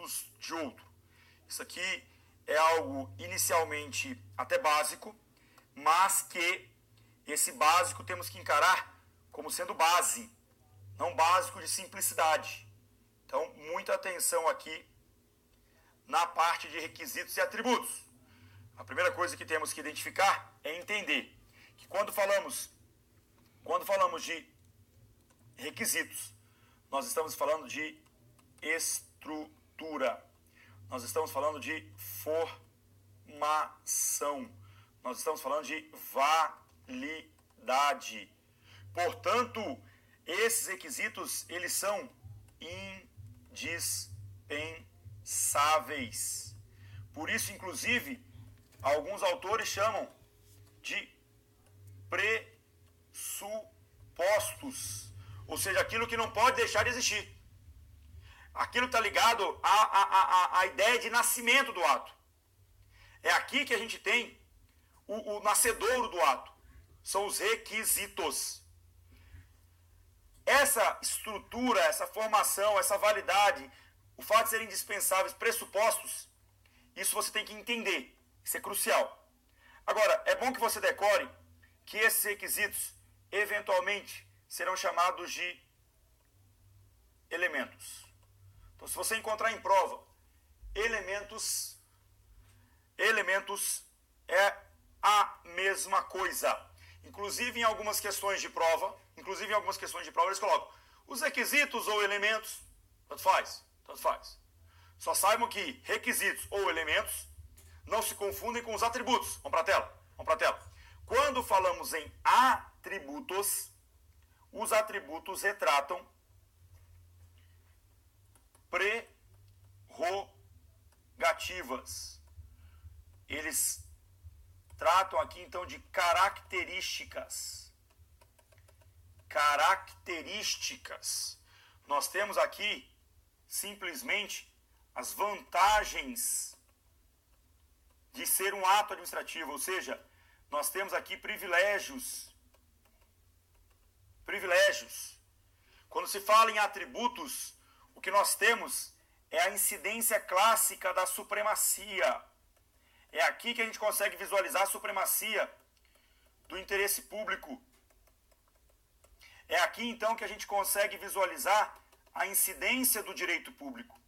atributos de outro. Isso aqui é algo inicialmente até básico, mas que esse básico temos que encarar como sendo base, não básico de simplicidade. Então, muita atenção aqui na parte de requisitos e atributos. A primeira coisa que temos que identificar é entender que quando falamos de requisitos, nós estamos falando de estrutura, nós estamos falando de formação, nós estamos falando de validade. Portanto, esses requisitos, eles são indispensáveis. Por isso, inclusive, alguns autores chamam de pressupostos, ou seja, aquilo que não pode deixar de existir. Aquilo está ligado à ideia de nascimento do ato. É aqui que a gente tem o nascedouro do ato. São os requisitos. Essa estrutura, essa formação, essa validade, o fato de serem indispensáveis, pressupostos, isso você tem que entender. Isso é crucial. Agora, é bom que você decore que esses requisitos, eventualmente, serão chamados de elementos. Então, se você encontrar em prova elementos é a mesma coisa. Inclusive em algumas questões de prova, eles colocam os requisitos ou elementos, tanto faz. Só saibam que requisitos ou elementos não se confundem com os atributos. Vamos para a tela. Quando falamos em atributos, os atributos retratam prerrogativas. Eles tratam aqui então de características. Nós temos aqui simplesmente as vantagens de ser um ato administrativo, ou seja, nós temos aqui privilégios. Quando se fala em atributos, o que nós temos é a incidência clássica da supremacia. É aqui que a gente consegue visualizar a supremacia do interesse público. É aqui, então, que a gente consegue visualizar a incidência do direito público.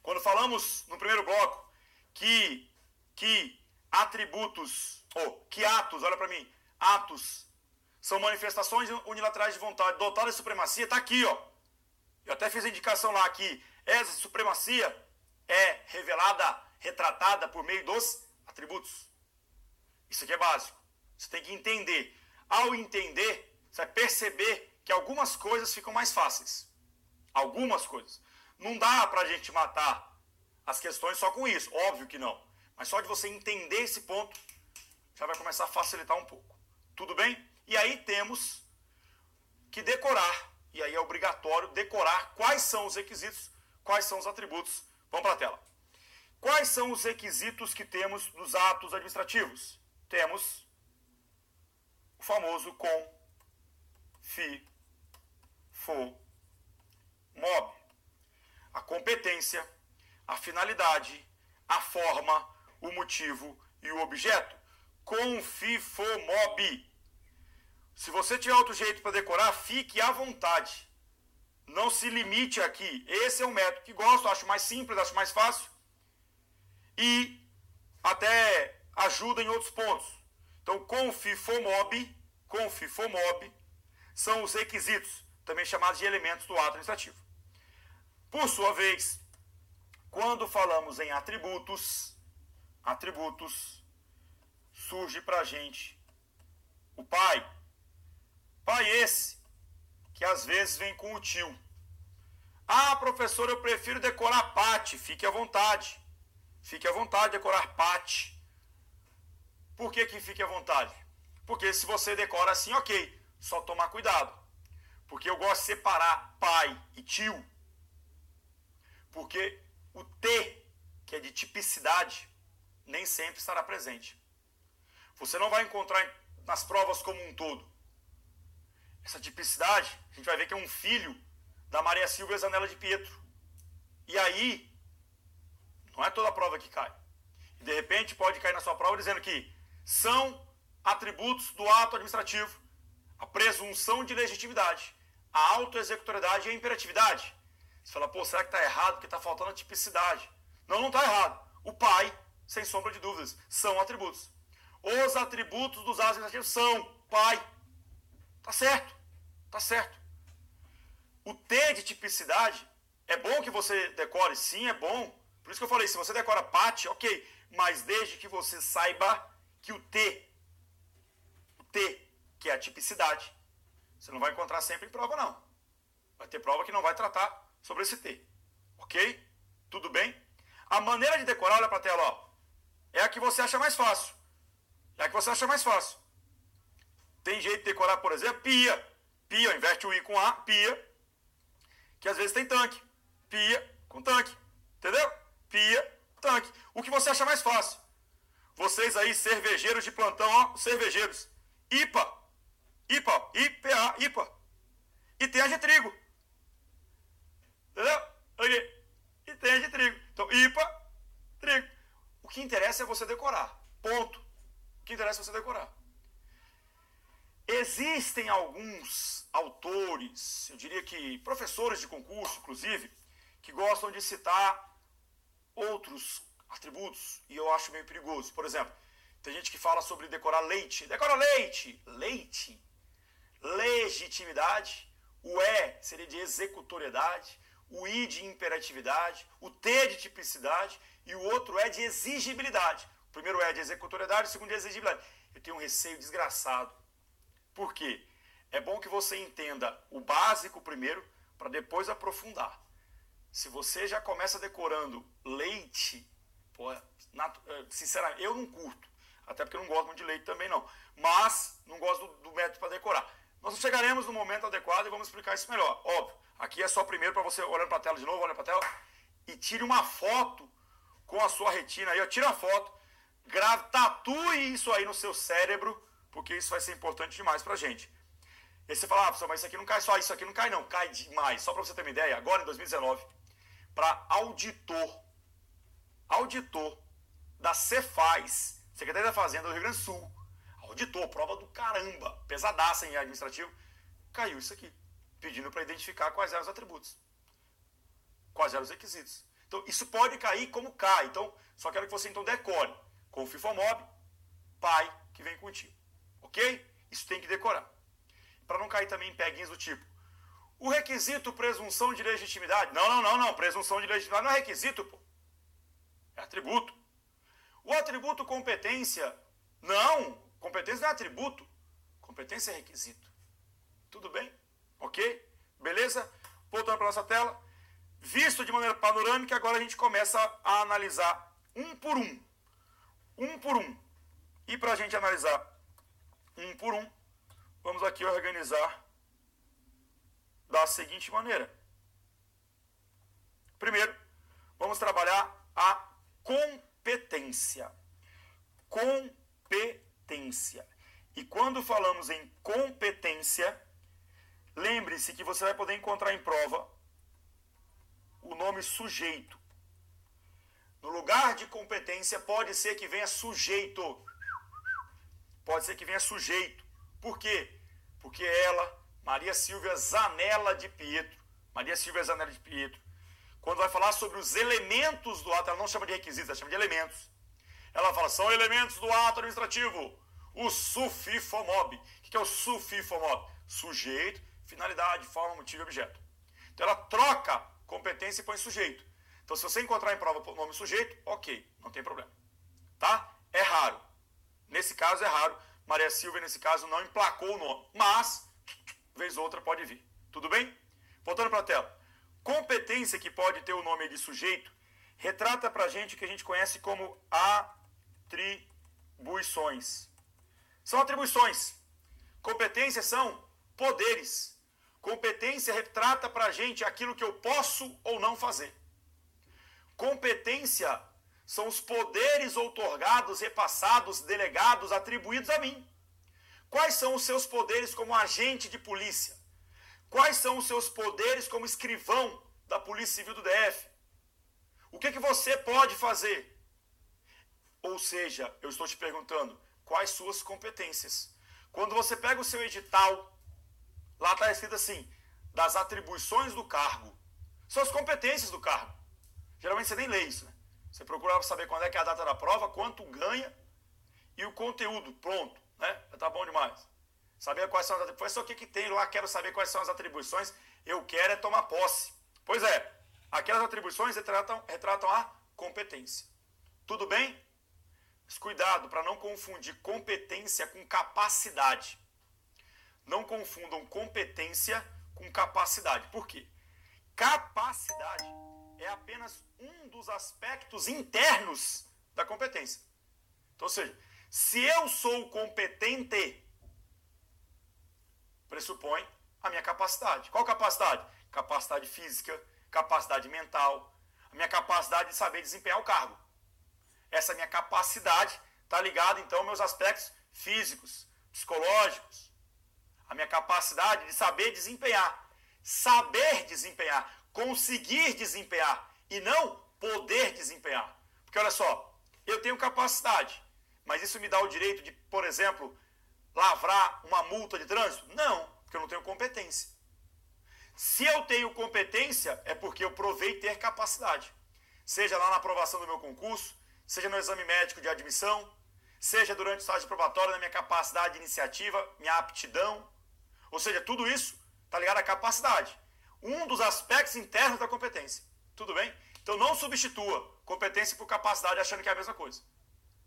Quando falamos no primeiro bloco que atributos, que atos, olha para mim, atos são manifestações unilaterais de vontade dotadas de supremacia, está aqui, ó. Eu até fiz a indicação lá que essa supremacia é retratada por meio dos atributos. Isso aqui é básico. Você tem que entender. Ao entender, você vai perceber que algumas coisas ficam mais fáceis. Algumas coisas. Não dá para a gente matar as questões só com isso. Óbvio que não. Mas só de você entender esse ponto, já vai começar a facilitar um pouco. Tudo bem? E aí temos que decorar, e aí é obrigatório decorar quais são os requisitos, quais são os atributos. Vamos para a tela. Quais são os requisitos que temos nos atos administrativos? Temos o famoso com, fi, fo, mob. A competência, a finalidade, a forma, o motivo e o objeto. Com, fi, fo, mob. Se você tiver outro jeito para decorar, fique à vontade. Não se limite aqui. Esse é um método que gosto, acho mais simples, acho mais fácil. E até ajuda em outros pontos. Então, com, fi, fo, mob, são os requisitos, também chamados de elementos do ato administrativo. Por sua vez, quando falamos em atributos, surge para a gente o pai. Pai esse, que às vezes vem com o tio. Ah, professor, eu prefiro decorar Pati. Fique à vontade. Fique à vontade de decorar Pati. Por que fique à vontade? Porque se você decora assim, ok. Só tomar cuidado. Porque eu gosto de separar pai e tio. Porque o T, que é de tipicidade, nem sempre estará presente. Você não vai encontrar nas provas como um todo. Essa tipicidade, a gente vai ver que é um filho da Maria Silvia Zanella de Pietro. E aí cair, não é toda prova que cai. E de repente pode cair na sua prova dizendo que são atributos do ato administrativo a presunção de legitimidade, a autoexecutoriedade e a imperatividade. Você fala, pô, será que está errado porque está faltando a tipicidade? Não, não está errado. O pai, sem sombra de dúvidas, são atributos. Os atributos dos atos administrativos são pai. Tá certo, tá certo. O T de tipicidade, é bom que você decore? Sim, é bom. Por isso que eu falei, se você decora PAT, ok. Mas desde que você saiba que o T, que é a tipicidade, você não vai encontrar sempre em prova, não. Vai ter prova que não vai tratar sobre esse T. Ok? Tudo bem? A maneira de decorar, olha para a tela, ó, é a que você acha mais fácil. É a que você acha mais fácil. Tem jeito de decorar, por exemplo, pia. Pia, inverte o I com A, pia, que às vezes tem tanque. Pia com tanque. Entendeu? Pia, tanque. O que você acha mais fácil? Vocês aí, cervejeiros de plantão, ó, cervejeiros. IPA. IPA, IPA, IPA. E tem a de trigo. Entendeu? Ok. E tem a de trigo. Então, IPA, trigo. O que interessa é você decorar. Ponto. O que interessa é você decorar. Existem alguns autores, eu diria que professores de concurso, inclusive, que gostam de citar outros atributos, e eu acho meio perigoso. Por exemplo, tem gente que fala sobre decorar leite. Decora leite. Leite. Legitimidade. O E seria de executoriedade. O I de imperatividade. O T de tipicidade. E o outro é de exigibilidade. O primeiro é de executoriedade, o segundo de exigibilidade. Eu tenho um receio desgraçado. Por quê? É bom que você entenda o básico primeiro, para depois aprofundar. Se você já começa decorando leite, pô, sinceramente, eu não curto. Até porque eu não gosto muito de leite também não. Mas não gosto do método para decorar. Nós chegaremos no momento adequado e vamos explicar isso melhor. Óbvio, aqui é só primeiro para você olhando para a tela de novo, olha para a tela e tire uma foto com a sua retina aí, ó, tira a foto, tatue isso aí no seu cérebro, porque isso vai ser importante demais pra gente. E aí você fala, professor, mas isso aqui não cai só, isso aqui não cai não, cai demais. Só para você ter uma ideia, agora em 2019, para auditor da Cefaz, Secretaria da Fazenda do Rio Grande do Sul, auditor, prova do caramba, pesadaça em administrativo, caiu isso aqui, pedindo para identificar quais eram os atributos, quais eram os requisitos. Então, isso pode cair como cai. Então, só quero que você então decore com o FIFOMOB, pai que vem contigo. Ok? Isso tem que decorar. Para não cair também em peguinhas do tipo, o requisito presunção de legitimidade. Não. Presunção de legitimidade não é requisito, pô. É atributo. O atributo competência, não. Competência não é atributo. Competência é requisito. Tudo bem? Ok? Beleza? Voltando para a nossa tela. Visto de maneira panorâmica, agora a gente começa a analisar um por um. Um por um. E para a gente analisar um por um, vamos aqui organizar da seguinte maneira. Primeiro, vamos trabalhar a competência. Competência. E quando falamos em competência, lembre-se que você vai poder encontrar em prova o nome sujeito. No lugar de competência, pode ser que venha sujeito. Pode ser que venha sujeito. Por quê? Porque ela, Maria Silvia Zanella de Pietro, quando vai falar sobre os elementos do ato, ela não chama de requisitos, ela chama de elementos. Ela fala, são elementos do ato administrativo. O SUFIFOMOB. O que é o SUFIFOMOB? Sujeito, finalidade, forma, motivo e objeto. Então ela troca competência e põe sujeito. Então se você encontrar em prova o nome sujeito, ok, não tem problema. Tá? É raro. Nesse caso é raro. Maria Silvia, nesse caso, não emplacou o nome. Mas, vez ou outra, pode vir. Tudo bem? Voltando para a tela. Competência que pode ter o nome de sujeito, retrata para a gente o que a gente conhece como atribuições. São atribuições. Competências são poderes. Competência retrata para a gente aquilo que eu posso ou não fazer. Competência são os poderes outorgados, repassados, delegados, atribuídos a mim. Quais são os seus poderes como agente de polícia? Quais são os seus poderes como escrivão da Polícia Civil do DF? você pode fazer? Ou seja, eu estou te perguntando, quais suas competências? Quando você pega o seu edital, lá está escrito assim, das atribuições do cargo. São as competências do cargo. Geralmente você nem lê isso, né? Você procura saber quando é que é a data da prova, quanto ganha e o conteúdo, pronto, né? Tá bom demais. Saber quais são as atribuições, o que tem lá, quero saber quais são as atribuições, eu quero é tomar posse. Pois é, aquelas atribuições retratam a competência. Tudo bem? Mas cuidado para não confundir competência com capacidade. Não confundam competência com capacidade. Por quê? Capacidade é apenas um dos aspectos internos da competência. Então, ou seja, se eu sou competente, pressupõe a minha capacidade. Qual capacidade? Capacidade física, capacidade mental, a minha capacidade de saber desempenhar o cargo. Essa minha capacidade está ligada, então, aos meus aspectos físicos, psicológicos, a minha capacidade de saber desempenhar, conseguir desempenhar e não poder desempenhar. Porque olha só, eu tenho capacidade, mas isso me dá o direito de, por exemplo, lavrar uma multa de trânsito? Não, porque eu não tenho competência. Se eu tenho competência, é porque eu provei ter capacidade. Seja lá na aprovação do meu concurso, seja no exame médico de admissão, seja durante o estágio probatório, na minha capacidade de iniciativa, minha aptidão. Ou seja, tudo isso está ligado à capacidade. Um dos aspectos internos da competência. Tudo bem? Então não substitua competência por capacidade achando que é a mesma coisa.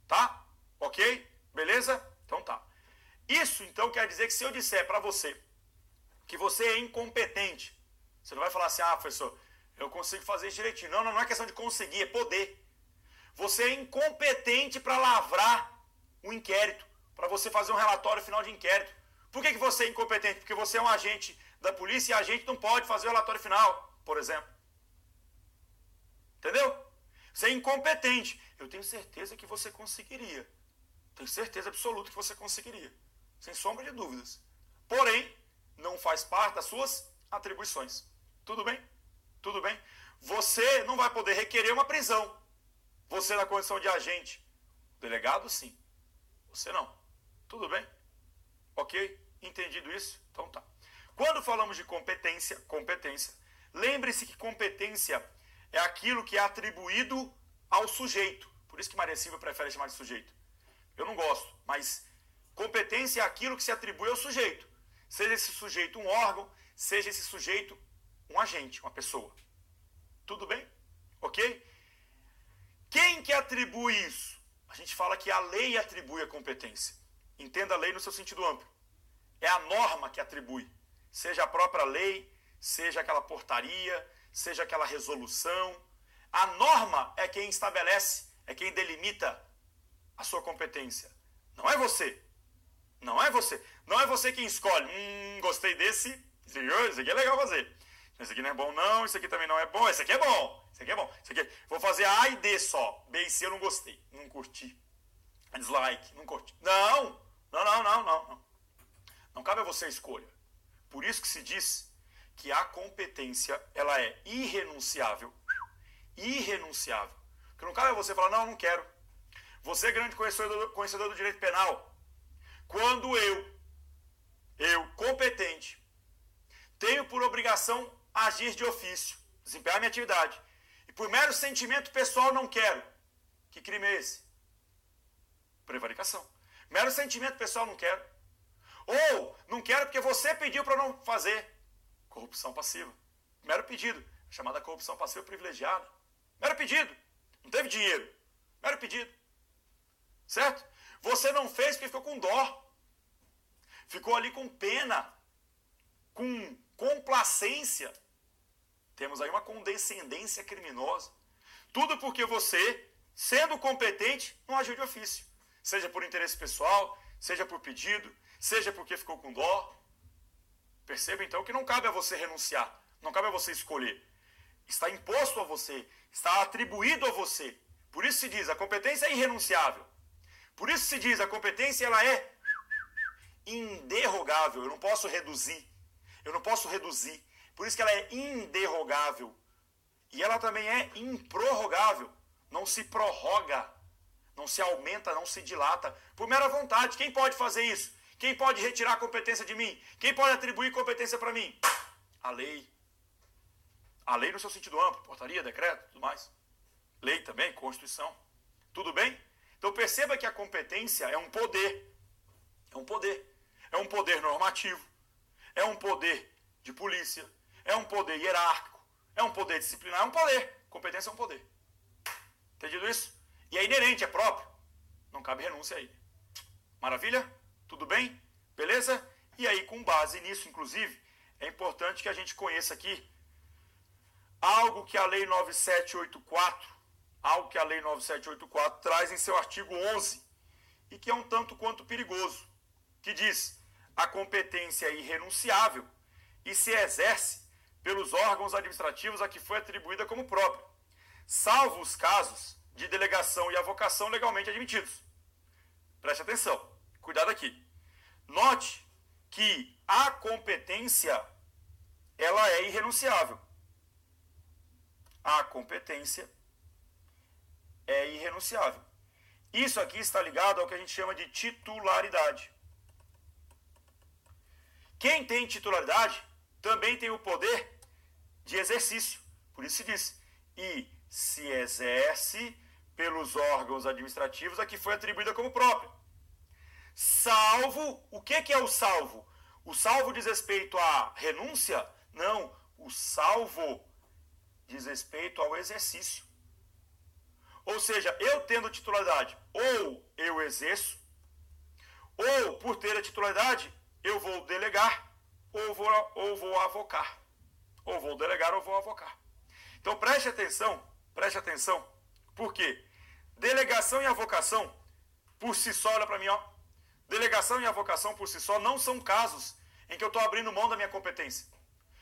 Tá? Ok? Beleza? Então tá. Isso então quer dizer que se eu disser para você que você é incompetente, você não vai falar assim, professor, eu consigo fazer isso direitinho. Não, não é questão de conseguir, é poder. Você é incompetente para lavrar um inquérito, para você fazer um relatório final de inquérito. Por que você é incompetente? Porque você é um agente da polícia e a gente não pode fazer o relatório final, por exemplo. Entendeu? Você é incompetente. Eu tenho certeza que você conseguiria. Tenho certeza absoluta que você conseguiria. Sem sombra de dúvidas. Porém, não faz parte das suas atribuições. Tudo bem? Tudo bem? Você não vai poder requerer uma prisão. Você na condição de agente. O delegado, sim. Você não. Tudo bem? Ok? Entendido isso? Então tá. Quando falamos de competência, lembre-se que competência é aquilo que é atribuído ao sujeito. Por isso que Maria Silva prefere chamar de sujeito. Eu não gosto, mas competência é aquilo que se atribui ao sujeito. Seja esse sujeito um órgão, seja esse sujeito um agente, uma pessoa. Tudo bem? Ok? Quem que atribui isso? A gente fala que a lei atribui a competência. Entenda a lei no seu sentido amplo. É a norma que atribui. Seja a própria lei, seja aquela portaria, seja aquela resolução. A norma é quem estabelece, é quem delimita a sua competência. Não é você. Não é você. Não é você quem escolhe. Gostei desse. Esse aqui é legal fazer. Esse aqui não é bom não, esse aqui também não é bom. Esse aqui é bom. Esse aqui é bom. Esse aqui vou fazer A e D só. B e C eu não gostei. Não curti. Dislike. Não curti. Não. Não cabe a você a escolha. Por isso que se diz que a competência ela é irrenunciável. Irrenunciável. Porque não cabe a você falar, não quero. Você é grande conhecedor do direito penal. Quando eu, competente, tenho por obrigação agir de ofício, desempenhar minha atividade, e por mero sentimento pessoal não quero. Que crime é esse? Prevaricação. Mero sentimento pessoal não quero. Ou não quero porque você pediu para não fazer. Corrupção passiva. Mero pedido. Chamada corrupção passiva privilegiada. Mero pedido. Não teve dinheiro. Mero pedido. Certo? Você não fez porque ficou com dó. Ficou ali com pena. Com complacência. Temos aí uma condescendência criminosa. Tudo porque você, sendo competente, não agiu de ofício. Seja por interesse pessoal, seja por pedido, seja porque ficou com dó. Perceba então que não cabe a você renunciar, não cabe a você escolher. Está imposto a você, está atribuído a você. Por isso se diz, a competência é irrenunciável. Por isso se diz, a competência ela é inderrogável. Eu não posso reduzir. Por isso que ela é inderrogável. E ela também é improrrogável. Não se prorroga, não se aumenta, não se dilata. Por mera vontade. Quem pode fazer isso? Quem pode retirar a competência de mim? Quem pode atribuir competência para mim? A lei. A lei no seu sentido amplo. Portaria, decreto, tudo mais. Lei também, Constituição. Tudo bem? Então perceba que a competência é um poder. É um poder. É um poder normativo. É um poder de polícia. É um poder hierárquico. É um poder disciplinar. É um poder. Competência é um poder. Entendido isso? E é inerente, é próprio. Não cabe renúncia aí. Maravilha? Tudo bem? Beleza? E aí, com base nisso, inclusive, é importante que a gente conheça aqui algo que a Lei 9784 traz em seu artigo 11 e que é um tanto quanto perigoso, que diz: a competência é irrenunciável e se exerce pelos órgãos administrativos a que foi atribuída como própria, salvo os casos de delegação e avocação legalmente admitidos. Preste atenção, cuidado aqui. Note que a competência, ela é irrenunciável. A competência é irrenunciável. Isso aqui está ligado ao que a gente chama de titularidade. Quem tem titularidade também tem o poder de exercício. Por isso se diz: e se exerce pelos órgãos administrativos a que foi atribuída como própria. Salvo, o que é o salvo? O salvo diz respeito à renúncia? Não, o salvo diz respeito ao exercício. Ou seja, eu tendo titularidade, ou eu exerço, ou por ter a titularidade, eu vou delegar, ou vou avocar. Ou vou delegar ou vou avocar. Então preste atenção, por quê? Delegação e avocação, por si só, olha para mim, ó. Delegação e avocação por si só não são casos em que eu estou abrindo mão da minha competência.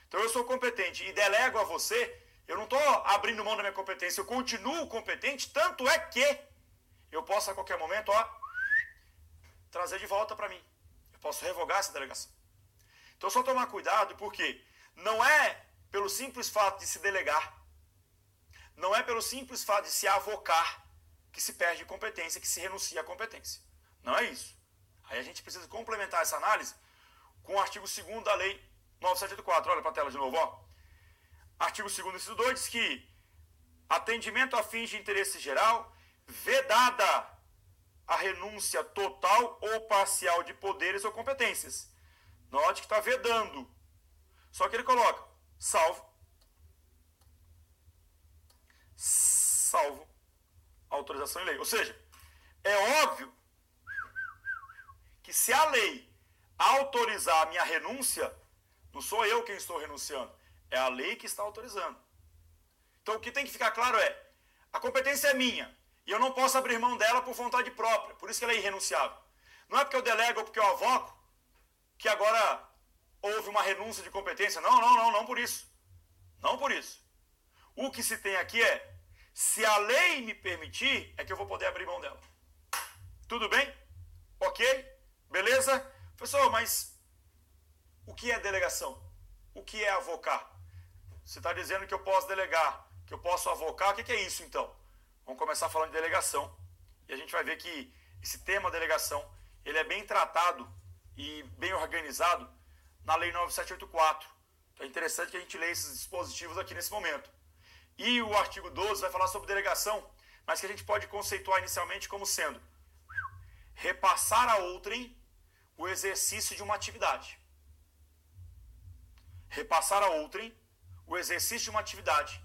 Então eu sou competente e delego a você, eu não estou abrindo mão da minha competência, eu continuo competente, tanto é que eu posso a qualquer momento, ó, trazer de volta para mim. Eu posso revogar essa delegação. Então só tomar cuidado, porque não é pelo simples fato de se delegar, não é pelo simples fato de se avocar que se perde competência, que se renuncia à competência. Não é isso. Aí a gente precisa complementar essa análise com o artigo 2º da Lei 9784. Olha para a tela de novo, ó. Artigo 2º, inciso 2, diz que atendimento a fins de interesse geral, vedada a renúncia total ou parcial de poderes ou competências. Note que está vedando. Só que ele coloca salvo autorização em lei. Ou seja, é óbvio que se a lei autorizar a minha renúncia, não sou eu quem estou renunciando, é a lei que está autorizando. Então o que tem que ficar claro é, a competência é minha, e eu não posso abrir mão dela por vontade própria, por isso que ela é irrenunciável. Não é porque eu delego ou porque eu avoco, que agora houve uma renúncia de competência. Não por isso. Não por isso. O que se tem aqui é, se a lei me permitir, é que eu vou poder abrir mão dela. Tudo bem? Ok? Beleza? Professor, mas o que é delegação? O que é avocar? Você está dizendo que eu posso delegar, que eu posso avocar, o que é isso então? Vamos começar falando de delegação. E a gente vai ver que esse tema delegação, ele é bem tratado e bem organizado na Lei 9784. Então é interessante que a gente leia esses dispositivos aqui nesse momento. E o artigo 12 vai falar sobre delegação, mas que a gente pode conceituar inicialmente como sendo repassar a outrem o exercício de uma atividade. Repassar a outrem o exercício de uma atividade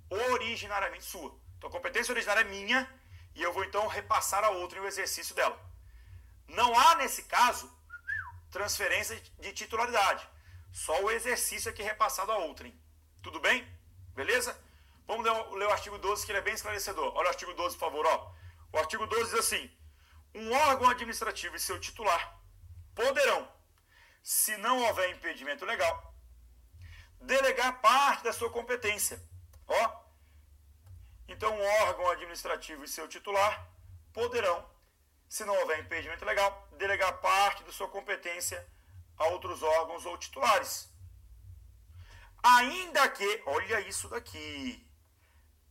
originariamente sua. Então a competência originária é minha e eu vou então repassar a outrem o exercício dela. Não há, nesse caso, transferência de titularidade. Só o exercício é que é repassado a outrem. Tudo bem? Beleza? Vamos ler o artigo 12, que ele é bem esclarecedor. Olha o artigo 12, por favor. Ó. O artigo 12 diz assim: um órgão administrativo e seu titular poderão, se não houver impedimento legal, delegar parte da sua competência. Ó. Então, um órgão administrativo e seu titular poderão, se não houver impedimento legal, delegar parte da sua competência a outros órgãos ou titulares. Ainda que, olha isso daqui,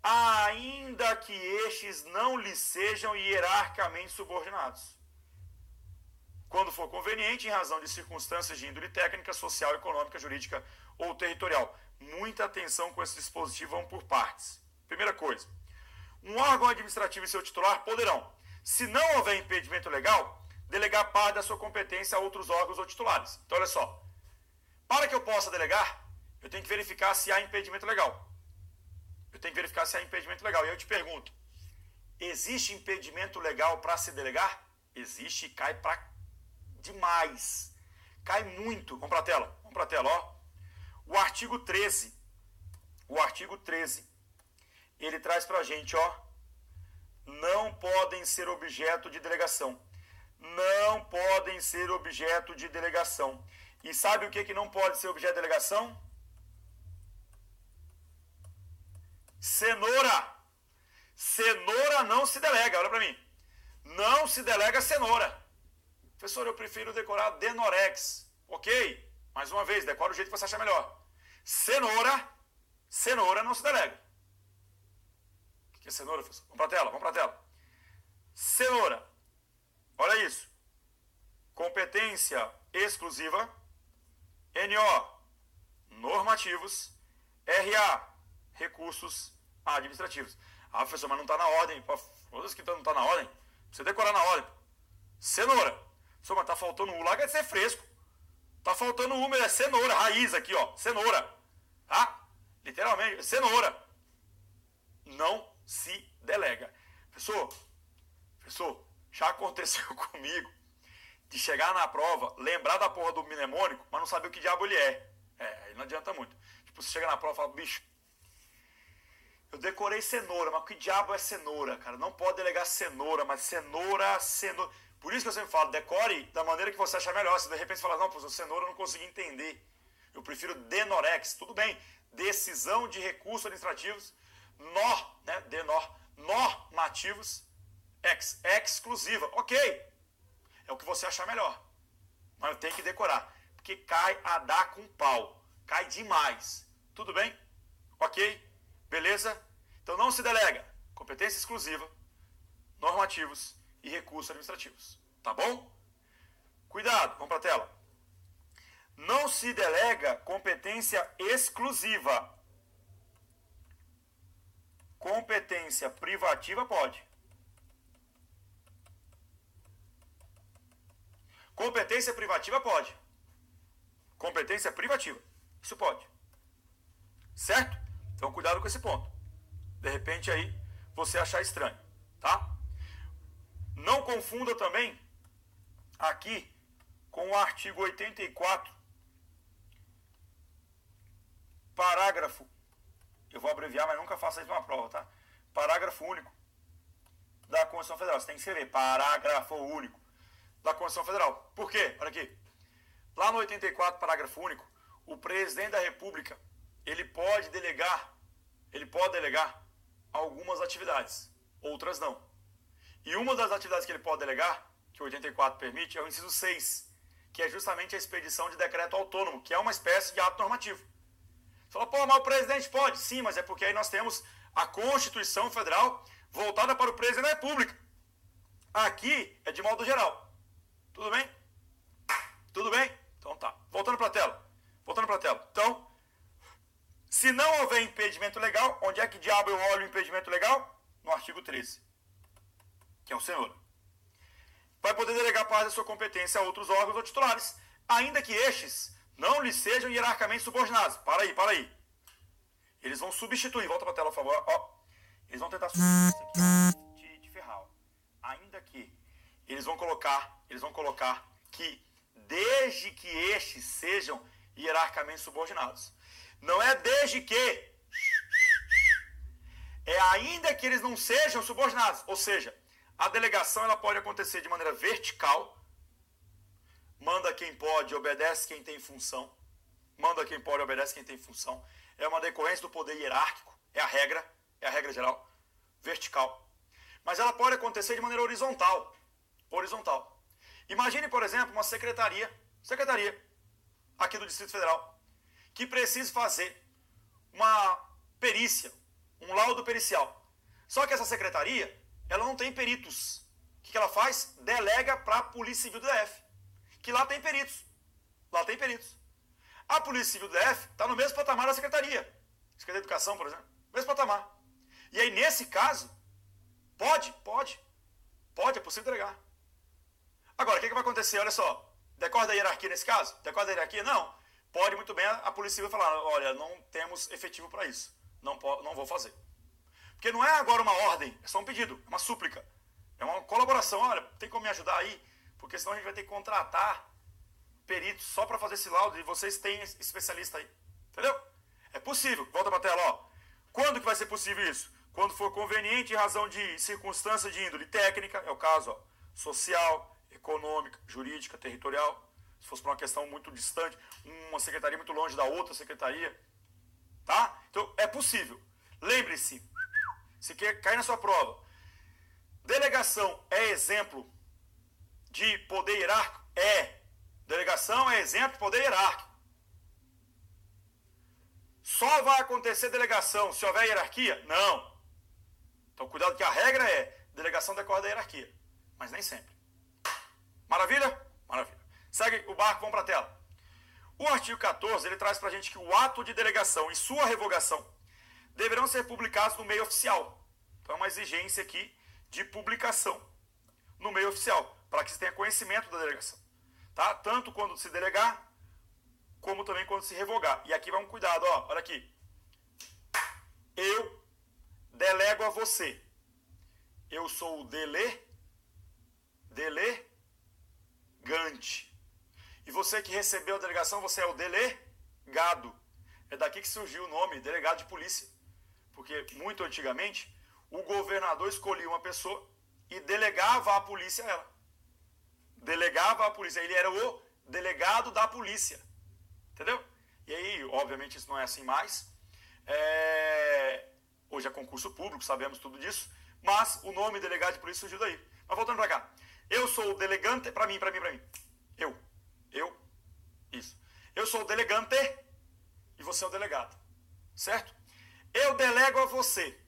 ainda que estes não lhe sejam hierarquicamente subordinados, quando for conveniente, em razão de circunstâncias de índole técnica, social, econômica, jurídica ou territorial. Muita atenção com esse dispositivo, vamos por partes. Primeira coisa, um órgão administrativo e seu titular poderão, se não houver impedimento legal, delegar parte da sua competência a outros órgãos ou titulares. Então, olha só, para que eu possa delegar, eu tenho que verificar se há impedimento legal. Eu tenho que verificar se há impedimento legal. E eu te pergunto, existe impedimento legal para se delegar? Existe e cai para demais. Cai muito. Vamos para a tela. Vamos para a tela, ó. O artigo 13. O artigo 13. Ele traz para a gente, ó. Não podem ser objeto de delegação. Não podem ser objeto de delegação. E sabe o que não pode ser objeto de delegação? Cenoura. Cenoura não se delega. Olha para mim. Não se delega cenoura. Professor, eu prefiro decorar Denorex. Ok. Mais uma vez, decora o jeito que você achar melhor. Cenoura. Cenoura não se delega. O que é cenoura, professor? Vamos para a tela, vamos para a tela. Cenoura. Olha isso. Competência exclusiva. NO. Normativos. RA. Recursos administrativos. Ah, professor, mas não está na ordem. Todos que não está na ordem. Você decorar na ordem. Cenoura. Professor, mas está faltando U. Larga de ser fresco. Está faltando U, mas é cenoura. Raiz aqui, ó. Cenoura. Tá? Literalmente. Cenoura. Não se delega. Professor, já aconteceu comigo de chegar na prova, lembrar da porra do mnemônico, mas não saber o que diabo ele é. Aí não adianta muito. Tipo, você chega na prova e fala, bicho, eu decorei cenoura, mas que diabo é cenoura, cara? Não pode delegar cenoura, mas cenoura. Por isso que eu sempre falo, decore da maneira que você achar melhor. Se de repente você fala, não, professor, cenoura eu não consegui entender. Eu prefiro Denorex. Tudo bem. Decisão de recursos administrativos, normativos, exclusiva. Ok. É o que você achar melhor. Mas eu tenho que decorar. Porque cai a dar com pau. Cai demais. Tudo bem? Ok? Beleza? Então não se delega. Competência exclusiva, normativos e recursos administrativos. Tá bom? Cuidado, vamos para a tela. Não se delega competência exclusiva. Competência privativa pode. Competência privativa pode. Competência privativa. Isso pode. Certo? Então cuidado com esse ponto. De repente aí você achar estranho. Tá? Não confunda também aqui com o artigo 84, parágrafo, eu vou abreviar, mas nunca faça isso numa prova, tá? Parágrafo único da Constituição Federal. Você tem que escrever parágrafo único da Constituição Federal. Por quê? Olha aqui. Lá no 84, parágrafo único, o presidente da República, ele pode delegar algumas atividades, outras não. E uma das atividades que ele pode delegar, que o 84 permite, é o inciso 6, que é justamente a expedição de decreto autônomo, que é uma espécie de ato normativo. Você fala, pô, mas o presidente pode? Sim, mas é porque aí nós temos a Constituição Federal voltada para o presidente da República. Aqui é de modo geral. Tudo bem? Tudo bem? Então tá. Voltando para a tela. Então, se não houver impedimento legal, onde é que diabo eu olho o impedimento legal? No artigo 13, que é o cenoura. Vai poder delegar parte da sua competência a outros órgãos ou titulares, ainda que estes não lhe sejam hierarquicamente subordinados. Para aí. Eles vão substituir. Volta para a tela, por favor. Ó. Eles vão tentar substituir isso aqui de ferrar. Ó. Ainda que. Eles vão colocar que desde que estes sejam hierarquicamente subordinados. Não é desde que. É ainda que eles não sejam subordinados. Ou seja, a delegação ela pode acontecer de maneira vertical. Manda quem pode, obedece quem tem função. Manda quem pode, obedece quem tem função. É uma decorrência do poder hierárquico. É a regra geral. Vertical. Mas ela pode acontecer de maneira horizontal. Imagine, por exemplo, uma secretaria aqui do Distrito Federal, que precisa fazer uma perícia, um laudo pericial. Só que essa secretaria, ela não tem peritos. O que ela faz? Delega para a Polícia Civil do DF, que lá tem peritos. Lá tem peritos. A Polícia Civil do DF está no mesmo patamar da Secretaria. Secretaria de Educação, por exemplo. Mesmo patamar. E aí, nesse caso, pode, é possível delegar. Agora, o que vai acontecer? Olha só, decorre da hierarquia nesse caso? Decorre da hierarquia? Não. Pode muito bem a Polícia Civil falar, olha, não temos efetivo para isso. Não vou fazer. Porque não é agora uma ordem, é só um pedido, é uma súplica. É uma colaboração, olha, tem como me ajudar aí? Porque senão a gente vai ter que contratar peritos só para fazer esse laudo e vocês têm especialista aí. Entendeu? É possível. Volta para a tela, ó. Quando que vai ser possível isso? Quando for conveniente em razão de circunstância de índole técnica, é o caso, ó, social, econômica, jurídica, territorial. Se fosse por uma questão muito distante, uma secretaria muito longe da outra secretaria. Tá? Então, é possível. Lembre-se, se quer cair na sua prova, delegação é exemplo de poder hierárquico? É. Delegação é exemplo de poder hierárquico. Só vai acontecer delegação se houver hierarquia? Não. Então, cuidado que a regra é delegação decorre da hierarquia. Mas nem sempre. Maravilha? Maravilha. Segue o barco, vamos para a tela. O artigo 14, ele traz para a gente que o ato de delegação e sua revogação deverão ser publicados no meio oficial. Então, é uma exigência aqui de publicação no meio oficial, para que se tenha conhecimento da delegação. Tá? Tanto quando se delegar, como também quando se revogar. E aqui vai um cuidado, ó, olha aqui. Eu delego a você. Eu sou o delegante. E você que recebeu a delegação, você é o delegado. É daqui que surgiu o nome, delegado de polícia. Porque muito antigamente, o governador escolhia uma pessoa e delegava a polícia a ela. Delegava a polícia. Ele era o delegado da polícia. Entendeu? E aí, obviamente, isso não é assim mais. Hoje é concurso público, sabemos tudo disso. Mas o nome delegado de polícia surgiu daí. Mas voltando para cá. Eu sou o delegante, para mim. Eu. Isso. Eu sou o delegante e você é o delegado. Certo? Eu delego a você.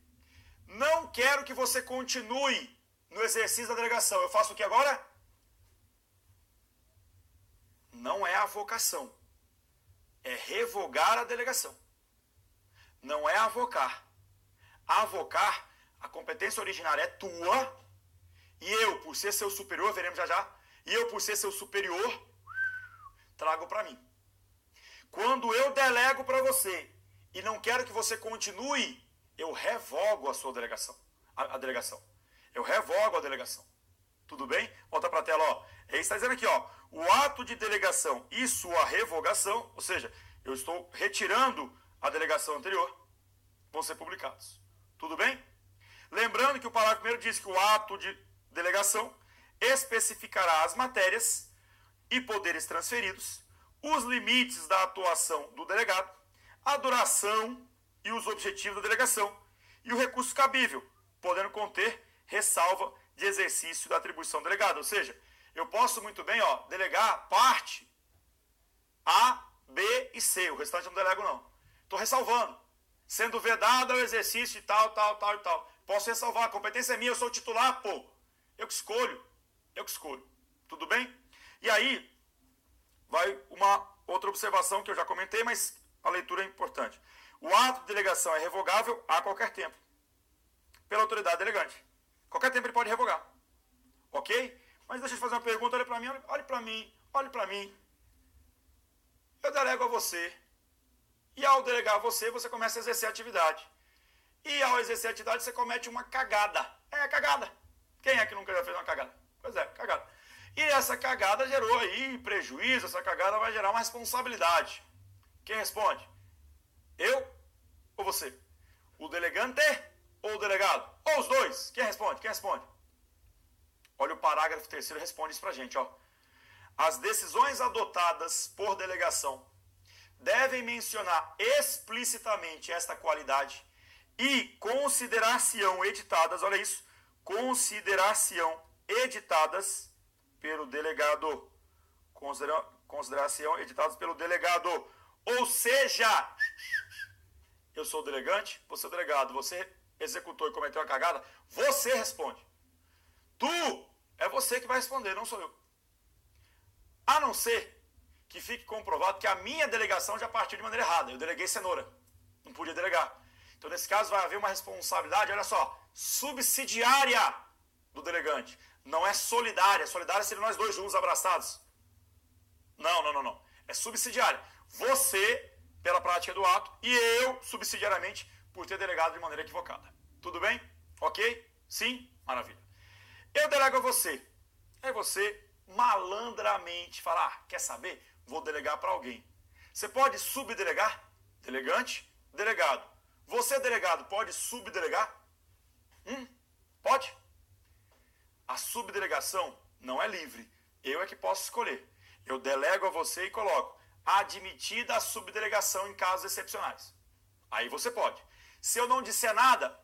Não quero que você continue no exercício da delegação. Eu faço o que agora? Não é a avocação. É revogar a delegação. Não é avocar. Avocar, a competência originária é tua, e eu, por ser seu superior, veremos já, e eu, por ser seu superior, trago para mim. Quando eu delego para você, e não quero que você continue, eu revogo a sua delegação. A delegação. Eu revogo a delegação. Tudo bem? Volta para a tela, ó. Ele está dizendo aqui, ó. O ato de delegação e sua revogação, ou seja, eu estou retirando a delegação anterior, vão ser publicados. Tudo bem? Lembrando que o parágrafo primeiro diz que o ato de delegação especificará as matérias e poderes transferidos, os limites da atuação do delegado, a duração e os objetivos da delegação e o recurso cabível, podendo conter ressalva de exercício da atribuição delegada. Ou seja, eu posso muito bem delegar parte A, B e C. O restante eu não delego, não. Estou ressalvando. Sendo vedado o exercício e tal. Posso ressalvar. A competência é minha, eu sou o titular, pô. Eu que escolho. Tudo bem? E aí, vai uma outra observação que eu já comentei, mas a leitura é importante. O ato de delegação é revogável a qualquer tempo, pela autoridade delegante. Qualquer tempo ele pode revogar. Ok? Mas deixa eu fazer uma pergunta, olhe para mim. Eu delego a você. E ao delegar a você, você começa a exercer a atividade. E ao exercer a atividade, você comete uma cagada. Cagada. Quem é que nunca já fez uma cagada? Pois é, cagada. E essa cagada gerou aí prejuízo, essa cagada vai gerar uma responsabilidade. Quem responde? Eu ou você? O delegante ou o delegado? Ou os dois? Quem responde? Olha o parágrafo 3º, responde isso pra gente, ó. As decisões adotadas por delegação devem mencionar explicitamente esta qualidade e considerar-se-ão editadas, olha isso, considerar-se-ão editadas pelo delegado. Considerar-se-ão editadas pelo delegado. Ou seja, eu sou o delegante, você é o delegado, você executou e cometeu a cagada, você responde. É você que vai responder, não sou eu. A não ser que fique comprovado que a minha delegação já partiu de maneira errada. Eu deleguei cenoura. Não podia delegar. Então, nesse caso, vai haver uma responsabilidade, olha só, subsidiária do delegante. Não é solidária. Solidária seria nós dois juntos abraçados. Não. É subsidiária. Você, pela prática do ato, e eu, subsidiariamente, por ter delegado de maneira equivocada. Tudo bem? Ok? Sim? Maravilha. Eu delego a você. Aí você malandramente fala, quer saber? Vou delegar para alguém. Você pode subdelegar? Delegante, delegado. Você, delegado, pode subdelegar? Pode? A subdelegação não é livre. Eu é que posso escolher. Eu delego a você e coloco admitida a subdelegação em casos excepcionais. Aí você pode. Se eu não disser nada,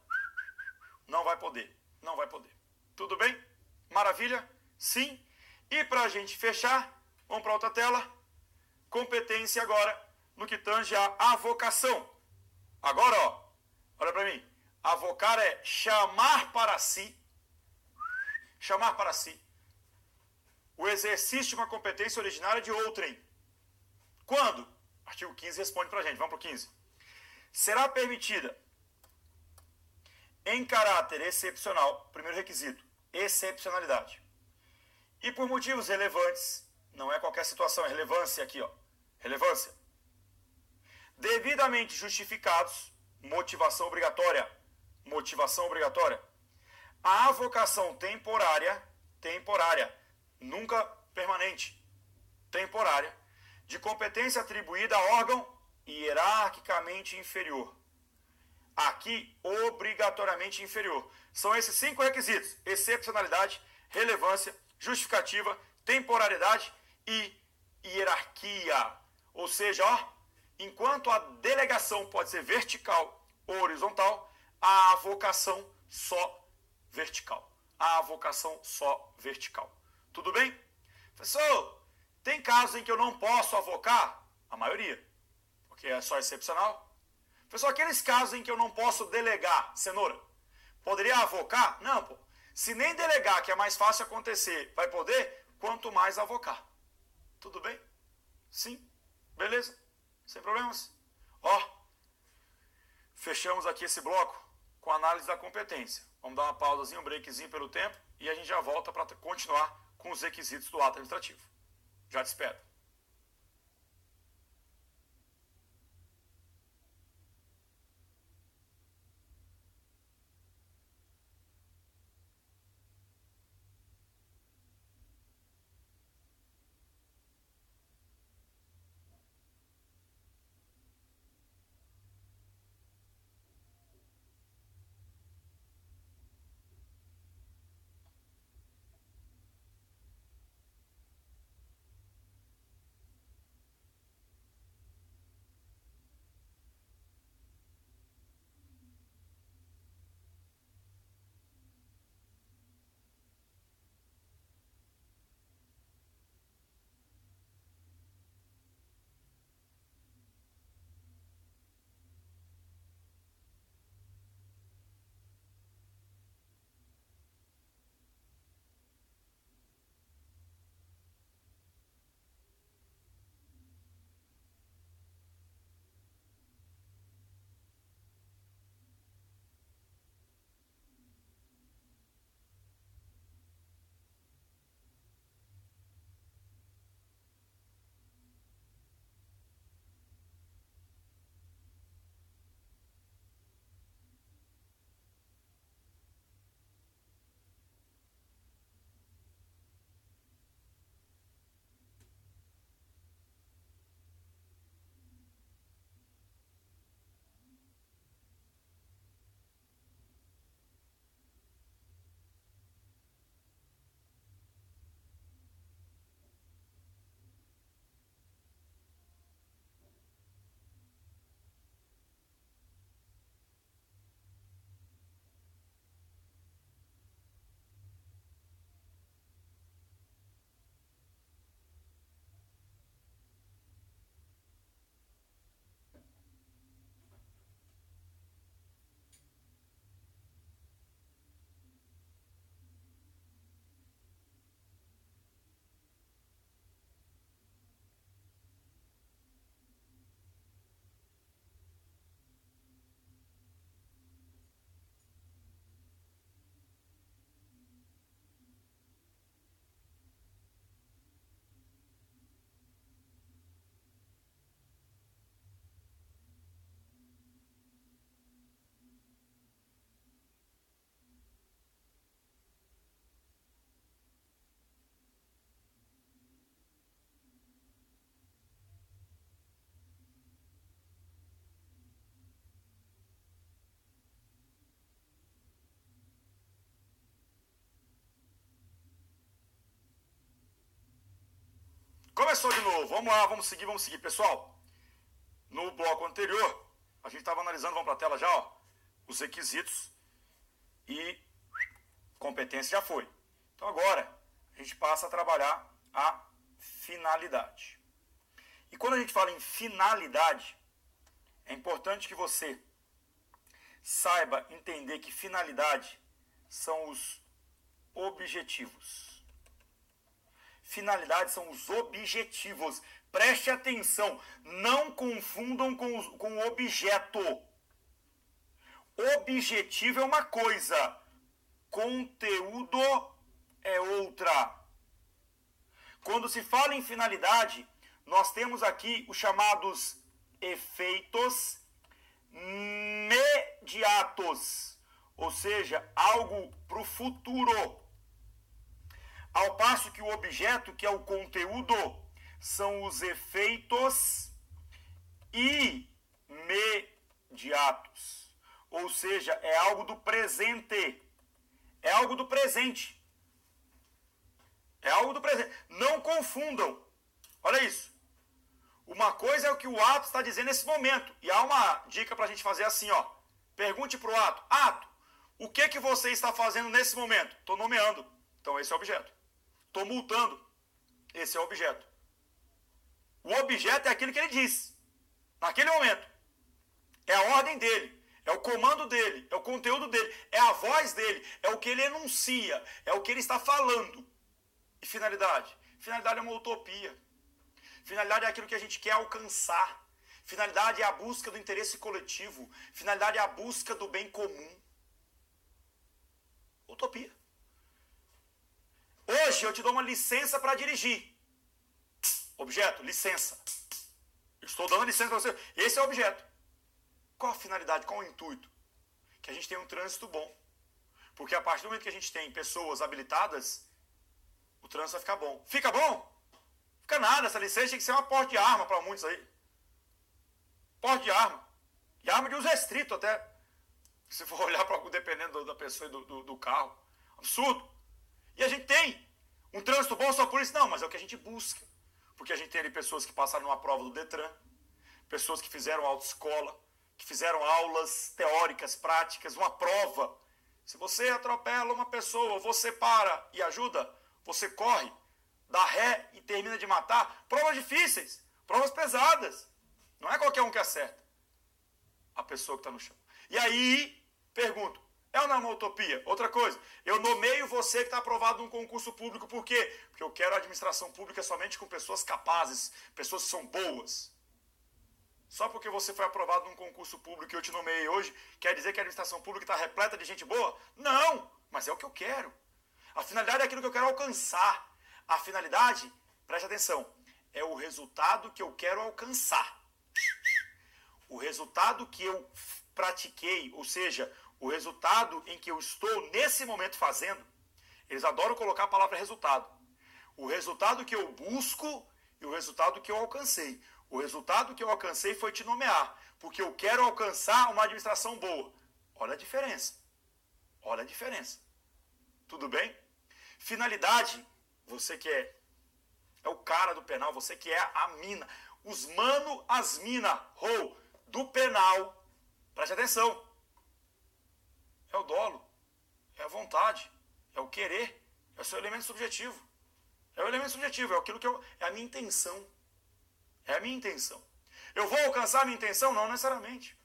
não vai poder. Não vai poder. Tudo bem? Maravilha? Sim? E para a gente fechar, vamos para outra tela. Competência agora no que tange a avocação. Agora, olha para mim. Avocar é chamar para si. Chamar para si. O exercício de uma competência originária de outrem. Quando? Artigo 15 responde para a gente. Vamos para o 15. Será permitida em caráter excepcional, primeiro requisito, excepcionalidade. E por motivos relevantes, não é qualquer situação, é relevância aqui, relevância. Devidamente justificados, motivação obrigatória, a avocação temporária, nunca permanente, temporária, de competência atribuída a órgão hierarquicamente inferior. Aqui, obrigatoriamente inferior. São esses 5 requisitos: excepcionalidade, relevância, justificativa, temporalidade e hierarquia. Ou seja, enquanto a delegação pode ser vertical ou horizontal, a avocação só vertical. Tudo bem? Professor, tem casos em que eu não posso avocar? A maioria, porque é só excepcional. Professor, aqueles casos em que eu não posso delegar, cenoura, poderia avocar? Não, pô. Se nem delegar, que é mais fácil acontecer, vai poder, quanto mais avocar. Tudo bem? Sim? Beleza? Sem problemas? Fechamos aqui esse bloco com a análise da competência. Vamos dar uma pausazinha, um breakzinho pelo tempo e a gente já volta para continuar com os requisitos do ato administrativo. Já te espero. Começou de novo. Vamos lá, vamos seguir. Pessoal, no bloco anterior, a gente estava analisando, vamos para a tela já, ó, os requisitos e competência já foi. Então agora, a gente passa a trabalhar a finalidade. E quando a gente fala em finalidade, é importante que você saiba entender que finalidade são os objetivos. Finalidade são os objetivos. Preste atenção, não confundam com o objeto. Objetivo é uma coisa, conteúdo é outra. Quando se fala em finalidade, nós temos aqui os chamados efeitos imediatos, ou seja, algo para o futuro. Ao passo que o objeto, que é o conteúdo, são os efeitos imediatos. Ou seja, é algo do presente. É algo do presente. É algo do presente. Não confundam. Olha isso. Uma coisa é o que o ato está dizendo nesse momento. E há uma dica para a gente fazer assim, ó. Pergunte para o ato. Ato, o que você está fazendo nesse momento? Estou nomeando. Então esse é o objeto. Estou multando. Esse é o objeto. O objeto é aquilo que ele diz. Naquele momento. É a ordem dele. É o comando dele. É o conteúdo dele. É a voz dele. É o que ele enuncia. É o que ele está falando. E finalidade? Finalidade é uma utopia. Finalidade é aquilo que a gente quer alcançar. Finalidade é a busca do interesse coletivo. Finalidade é a busca do bem comum. Utopia. Hoje eu te dou uma licença para dirigir. Objeto, licença. Eu estou dando licença para você. Esse é o objeto. Qual a finalidade, qual o intuito? Que a gente tenha um trânsito bom. Porque a partir do momento que a gente tem pessoas habilitadas, o trânsito vai ficar bom. Fica bom? Fica nada. Essa licença tem que ser uma porte de arma para muitos aí. Porte de arma. E arma de uso restrito até. Se for olhar para dependendo da pessoa e do carro. Absurdo. E a gente tem um trânsito bom só por isso? Não, mas é o que a gente busca. Porque a gente tem ali pessoas que passaram numa prova do Detran, pessoas que fizeram autoescola, que fizeram aulas teóricas, práticas, uma prova. Se você atropela uma pessoa, você para e ajuda, você corre, dá ré e termina de matar. Provas difíceis, provas pesadas. Não é qualquer um que acerta. A pessoa que está no chão. E aí, pergunto, é ou não é uma utopia? Outra coisa, eu nomeio você que está aprovado num concurso público, por quê? Porque eu quero a administração pública somente com pessoas capazes, pessoas que são boas. Só porque você foi aprovado num concurso público que eu te nomeei hoje, quer dizer que a administração pública está repleta de gente boa? Não, mas é o que eu quero. A finalidade é aquilo que eu quero alcançar. A finalidade, preste atenção, é o resultado que eu quero alcançar. O resultado que eu pratiquei, ou seja, o resultado em que eu estou nesse momento fazendo, eles adoram colocar a palavra resultado. O resultado que eu busco e o resultado que eu alcancei. O resultado que eu alcancei foi te nomear, porque eu quero alcançar uma administração boa. Olha a diferença. Olha a diferença. Tudo bem? Finalidade, você que é o cara do penal, você que é a mina. Os mano, as mina, do penal. Preste atenção. É o dolo, é a vontade, é o querer, é o seu elemento subjetivo. É o elemento subjetivo, é aquilo que é a minha intenção. É a minha intenção. Eu vou alcançar a minha intenção? Não necessariamente.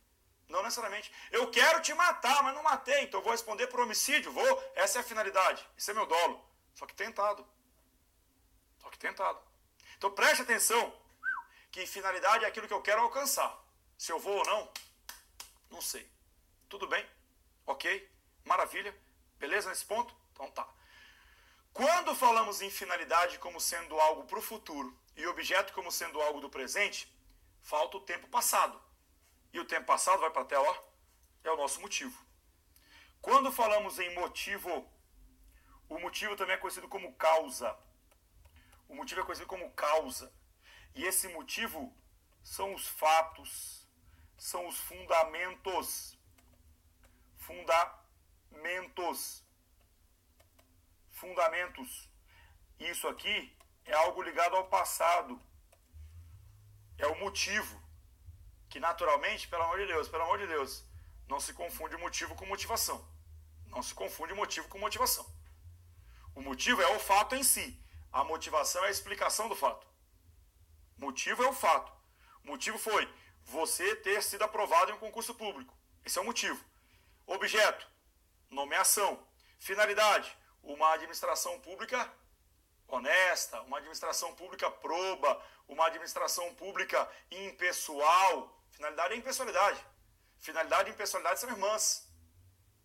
Não necessariamente. Eu quero te matar, mas não matei, então eu vou responder por homicídio. Essa é a finalidade. Esse é meu dolo. Só que tentado. Então preste atenção que finalidade é aquilo que eu quero alcançar. Se eu vou ou não, não sei. Tudo bem? Ok? Maravilha? Beleza nesse ponto? Então tá. Quando falamos em finalidade como sendo algo para o futuro e objeto como sendo algo do presente, falta o tempo passado. E o tempo passado, vai para a tela, ó, é o nosso motivo. Quando falamos em motivo, o motivo também é conhecido como causa. O motivo é conhecido como causa. E esse motivo são os fatos, são os fundamentos. Fundamentos. Isso aqui é algo ligado ao passado. É o motivo. Que naturalmente, pelo amor de Deus, não se confunde motivo com motivação. Não se confunde motivo com motivação. O motivo é o fato em si. A motivação é a explicação do fato. Motivo é o fato. O motivo foi você ter sido aprovado em um concurso público. Esse é o motivo. Objeto, nomeação. Finalidade, uma administração pública honesta, uma administração pública proba, uma administração pública impessoal. Finalidade é impessoalidade. Finalidade e impessoalidade são irmãs.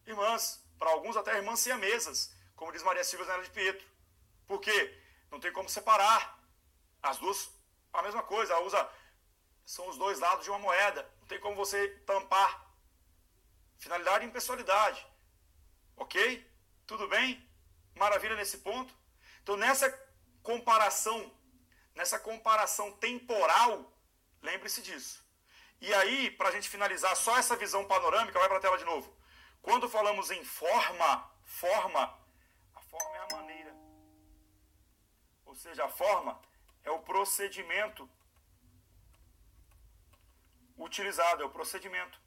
Irmãs, para alguns até irmãs siamesas, como diz Maria Silvia Zanella de Pietro. Por quê? Não tem como separar. As duas, a mesma coisa, são os dois lados de uma moeda. Não tem como você tampar. Finalidade e impessoalidade. Ok? Tudo bem? Maravilha nesse ponto? Então, nessa comparação temporal, lembre-se disso. E aí, para a gente finalizar só essa visão panorâmica, vai para a tela de novo. Quando falamos em forma, a forma é a maneira. Ou seja, a forma é o procedimento utilizado, é o procedimento.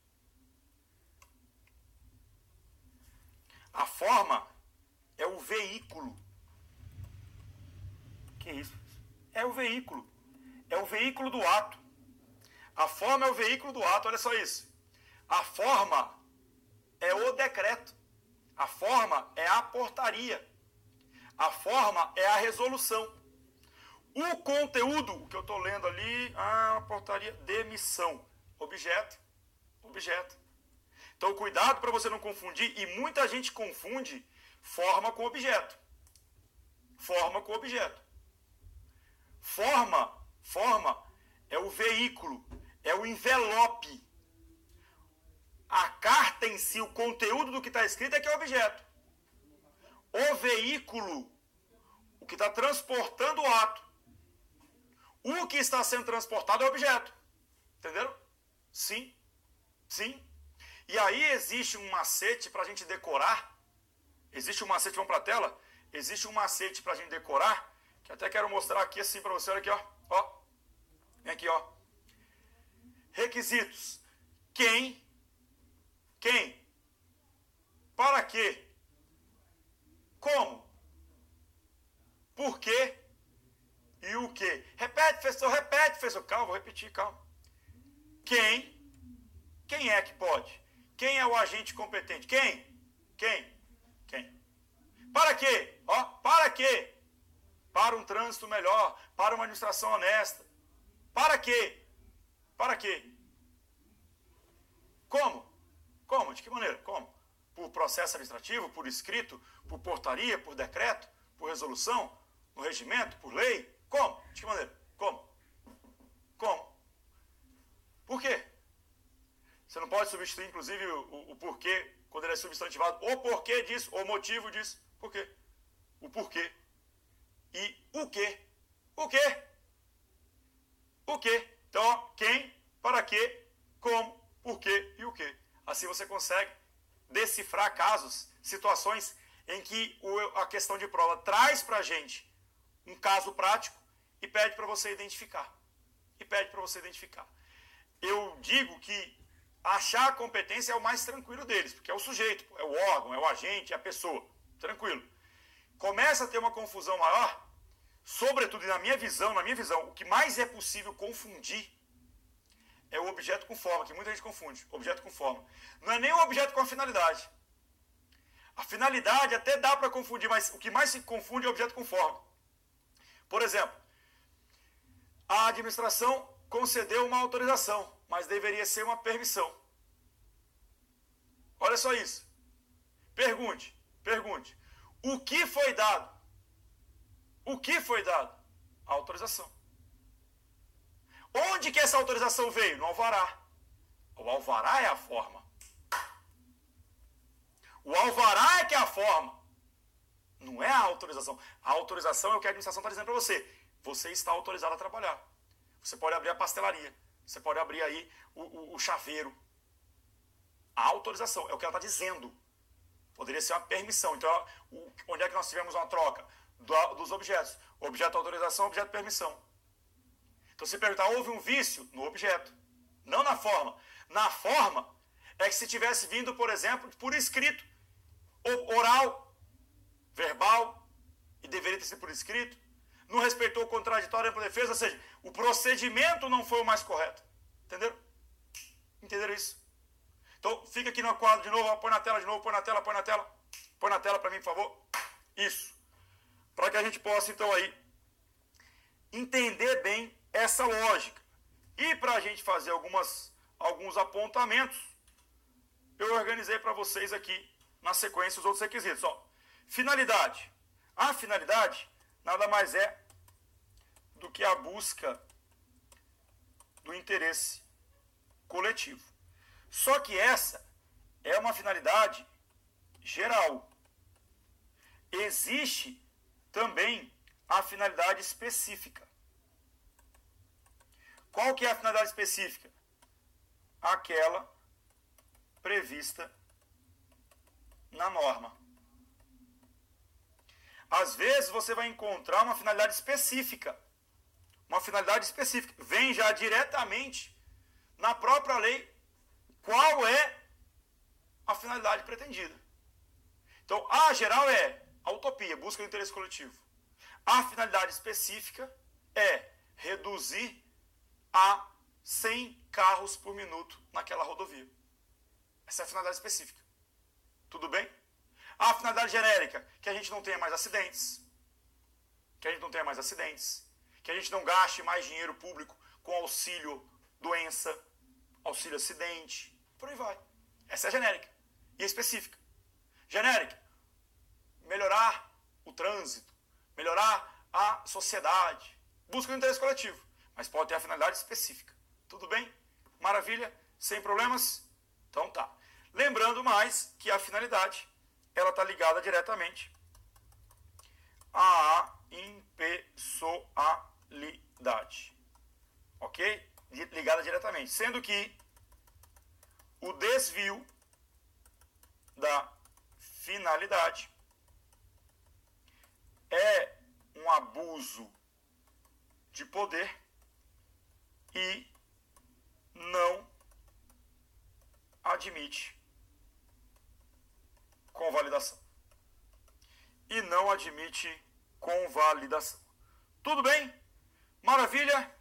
A forma é o veículo. Que isso? É o veículo. É o veículo do ato. A forma é o veículo do ato, olha só isso. A forma é o decreto. A forma é a portaria. A forma é a resolução. O conteúdo, o que eu estou lendo ali, a portaria, demissão. Objeto. Então, cuidado para você não confundir, e muita gente confunde forma com objeto. Forma com objeto. Forma é o veículo, é o envelope. A carta em si, o conteúdo do que está escrito é que é o objeto. O veículo, o que está transportando o ato. O que está sendo transportado é o objeto. Entenderam? Sim. E aí existe um macete para a gente decorar. Existe um macete, vamos para a tela. Existe um macete para a gente decorar, que até quero mostrar aqui assim para você. Olha aqui, ó. Vem aqui, ó. Requisitos. Quem? Para quê? Como? Por quê? E o quê? Repete, professor. Calma, vou repetir, calma. Quem é que pode? Quem é o agente competente? Quem? Para quê? Para quê? Para um trânsito melhor, para uma administração honesta. Para quê? Como? De que maneira? Como? Por processo administrativo, por escrito, por portaria, por decreto, por resolução, no regimento, por lei? Como? De que maneira? Como? Por quê? Você não pode substituir, inclusive, o porquê, quando ele é substantivado, o porquê disso, o motivo disso. Por quê? O porquê. E o quê? O quê? Então, quem, para quê, como, por quê e o quê. Assim você consegue decifrar casos, situações em que a questão de prova traz para a gente um caso prático e pede para você identificar. Eu digo que achar a competência é o mais tranquilo deles, porque é o sujeito, é o órgão, é o agente, é a pessoa. Tranquilo. Começa a ter uma confusão maior, sobretudo na minha visão, o que mais é possível confundir é o objeto com forma, que muita gente confunde, objeto com forma. Não é nem o objeto com a finalidade. A finalidade até dá para confundir, mas o que mais se confunde é o objeto com forma. Por exemplo, a administração concedeu uma autorização, mas deveria ser uma permissão. Olha só isso. Pergunte. O que foi dado? A autorização. Onde que essa autorização veio? No alvará. O alvará é a forma. O alvará é que é a forma. Não é a autorização. A autorização é o que a administração está dizendo para você. Você está autorizado a trabalhar. Você pode abrir a pastelaria. Você pode abrir aí o chaveiro. A autorização é o que ela está dizendo. Poderia ser uma permissão. Então, onde é que nós tivemos uma troca? dos objetos. Objeto autorização, objeto permissão. Então, se perguntar, houve um vício no objeto, não na forma. Na forma, é que se tivesse vindo, por exemplo, por escrito, oral, verbal, e deveria ter sido por escrito, não respeitou o contraditório para defesa, ou seja, o procedimento não foi o mais correto. Entenderam? Entenderam isso? Então, fica aqui no quadro de novo, põe na tela de novo, põe na tela, põe na tela. Põe na tela para mim, por favor. Isso. Para que a gente possa, então, aí, entender bem essa lógica. E para a gente fazer alguns apontamentos, eu organizei para vocês aqui, na sequência, os outros requisitos. Ó, finalidade. A finalidade nada mais é do que a busca do interesse coletivo. Só que essa é uma finalidade geral. Existe também a finalidade específica. Qual que é a finalidade específica? Aquela prevista na norma. Às vezes você vai encontrar uma finalidade específica. Uma finalidade específica. Vem já diretamente na própria lei qual é a finalidade pretendida. Então, a geral é a utopia, busca do interesse coletivo. A finalidade específica é reduzir a 100 carros por minuto naquela rodovia. Essa é a finalidade específica. Tudo bem? A finalidade genérica, que a gente não tenha mais acidentes. Que a gente não tenha mais acidentes. Que a gente não gaste mais dinheiro público com auxílio doença, auxílio acidente, por aí vai. Essa é a genérica. E a específica. Genérica, melhorar o trânsito, melhorar a sociedade, busca do interesse coletivo, mas pode ter a finalidade específica. Tudo bem? Maravilha? Sem problemas? Então tá. Lembrando mais que a finalidade, ela está ligada diretamente à impessoalidade. Ok? Ligada diretamente. Sendo que o desvio da finalidade é um abuso de poder e não admite convalidação. E não admite convalidação. Tudo bem? Maravilha?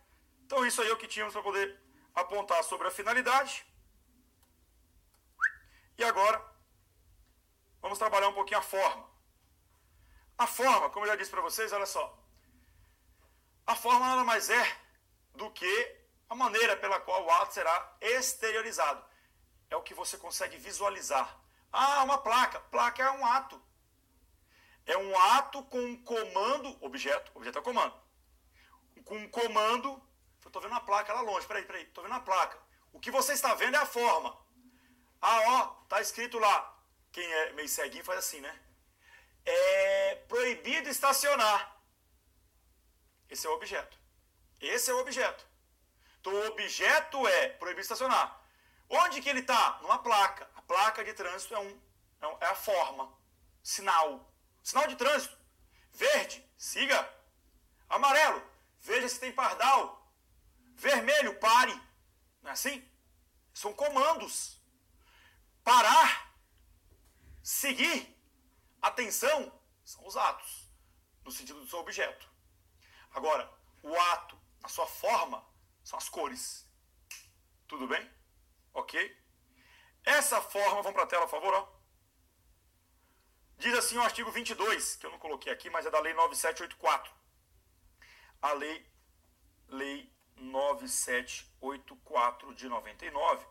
Então isso aí é o que tínhamos para poder apontar sobre a finalidade. E agora, vamos trabalhar um pouquinho a forma. A forma, como eu já disse para vocês, olha só. A forma nada mais é do que a maneira pela qual o ato será exteriorizado. É o que você consegue visualizar. Ah, uma placa. Placa é um ato. É um ato com um comando, objeto é comando. Com um comando, eu estou vendo uma placa lá longe, peraí, estou vendo uma placa. O que você está vendo é a forma. Ah, ó, tá escrito lá. Quem é meio ceguinho faz assim, né? É proibido estacionar. Esse é o objeto. Esse é o objeto. Então, o objeto é proibido estacionar. Onde que ele está? Numa placa. A placa de trânsito é a forma. Sinal. Sinal de trânsito. Verde, siga. Amarelo, veja se tem pardal. Vermelho, pare. Não é assim? São comandos. Parar, seguir, atenção, são os atos, no sentido do seu objeto. Agora, o ato, a sua forma, são as cores. Tudo bem? Ok? Essa forma, vamos para a tela, por favor, ó. Diz assim o artigo 22, que eu não coloquei aqui, mas é da Lei 9784. A Lei 9784 de 99.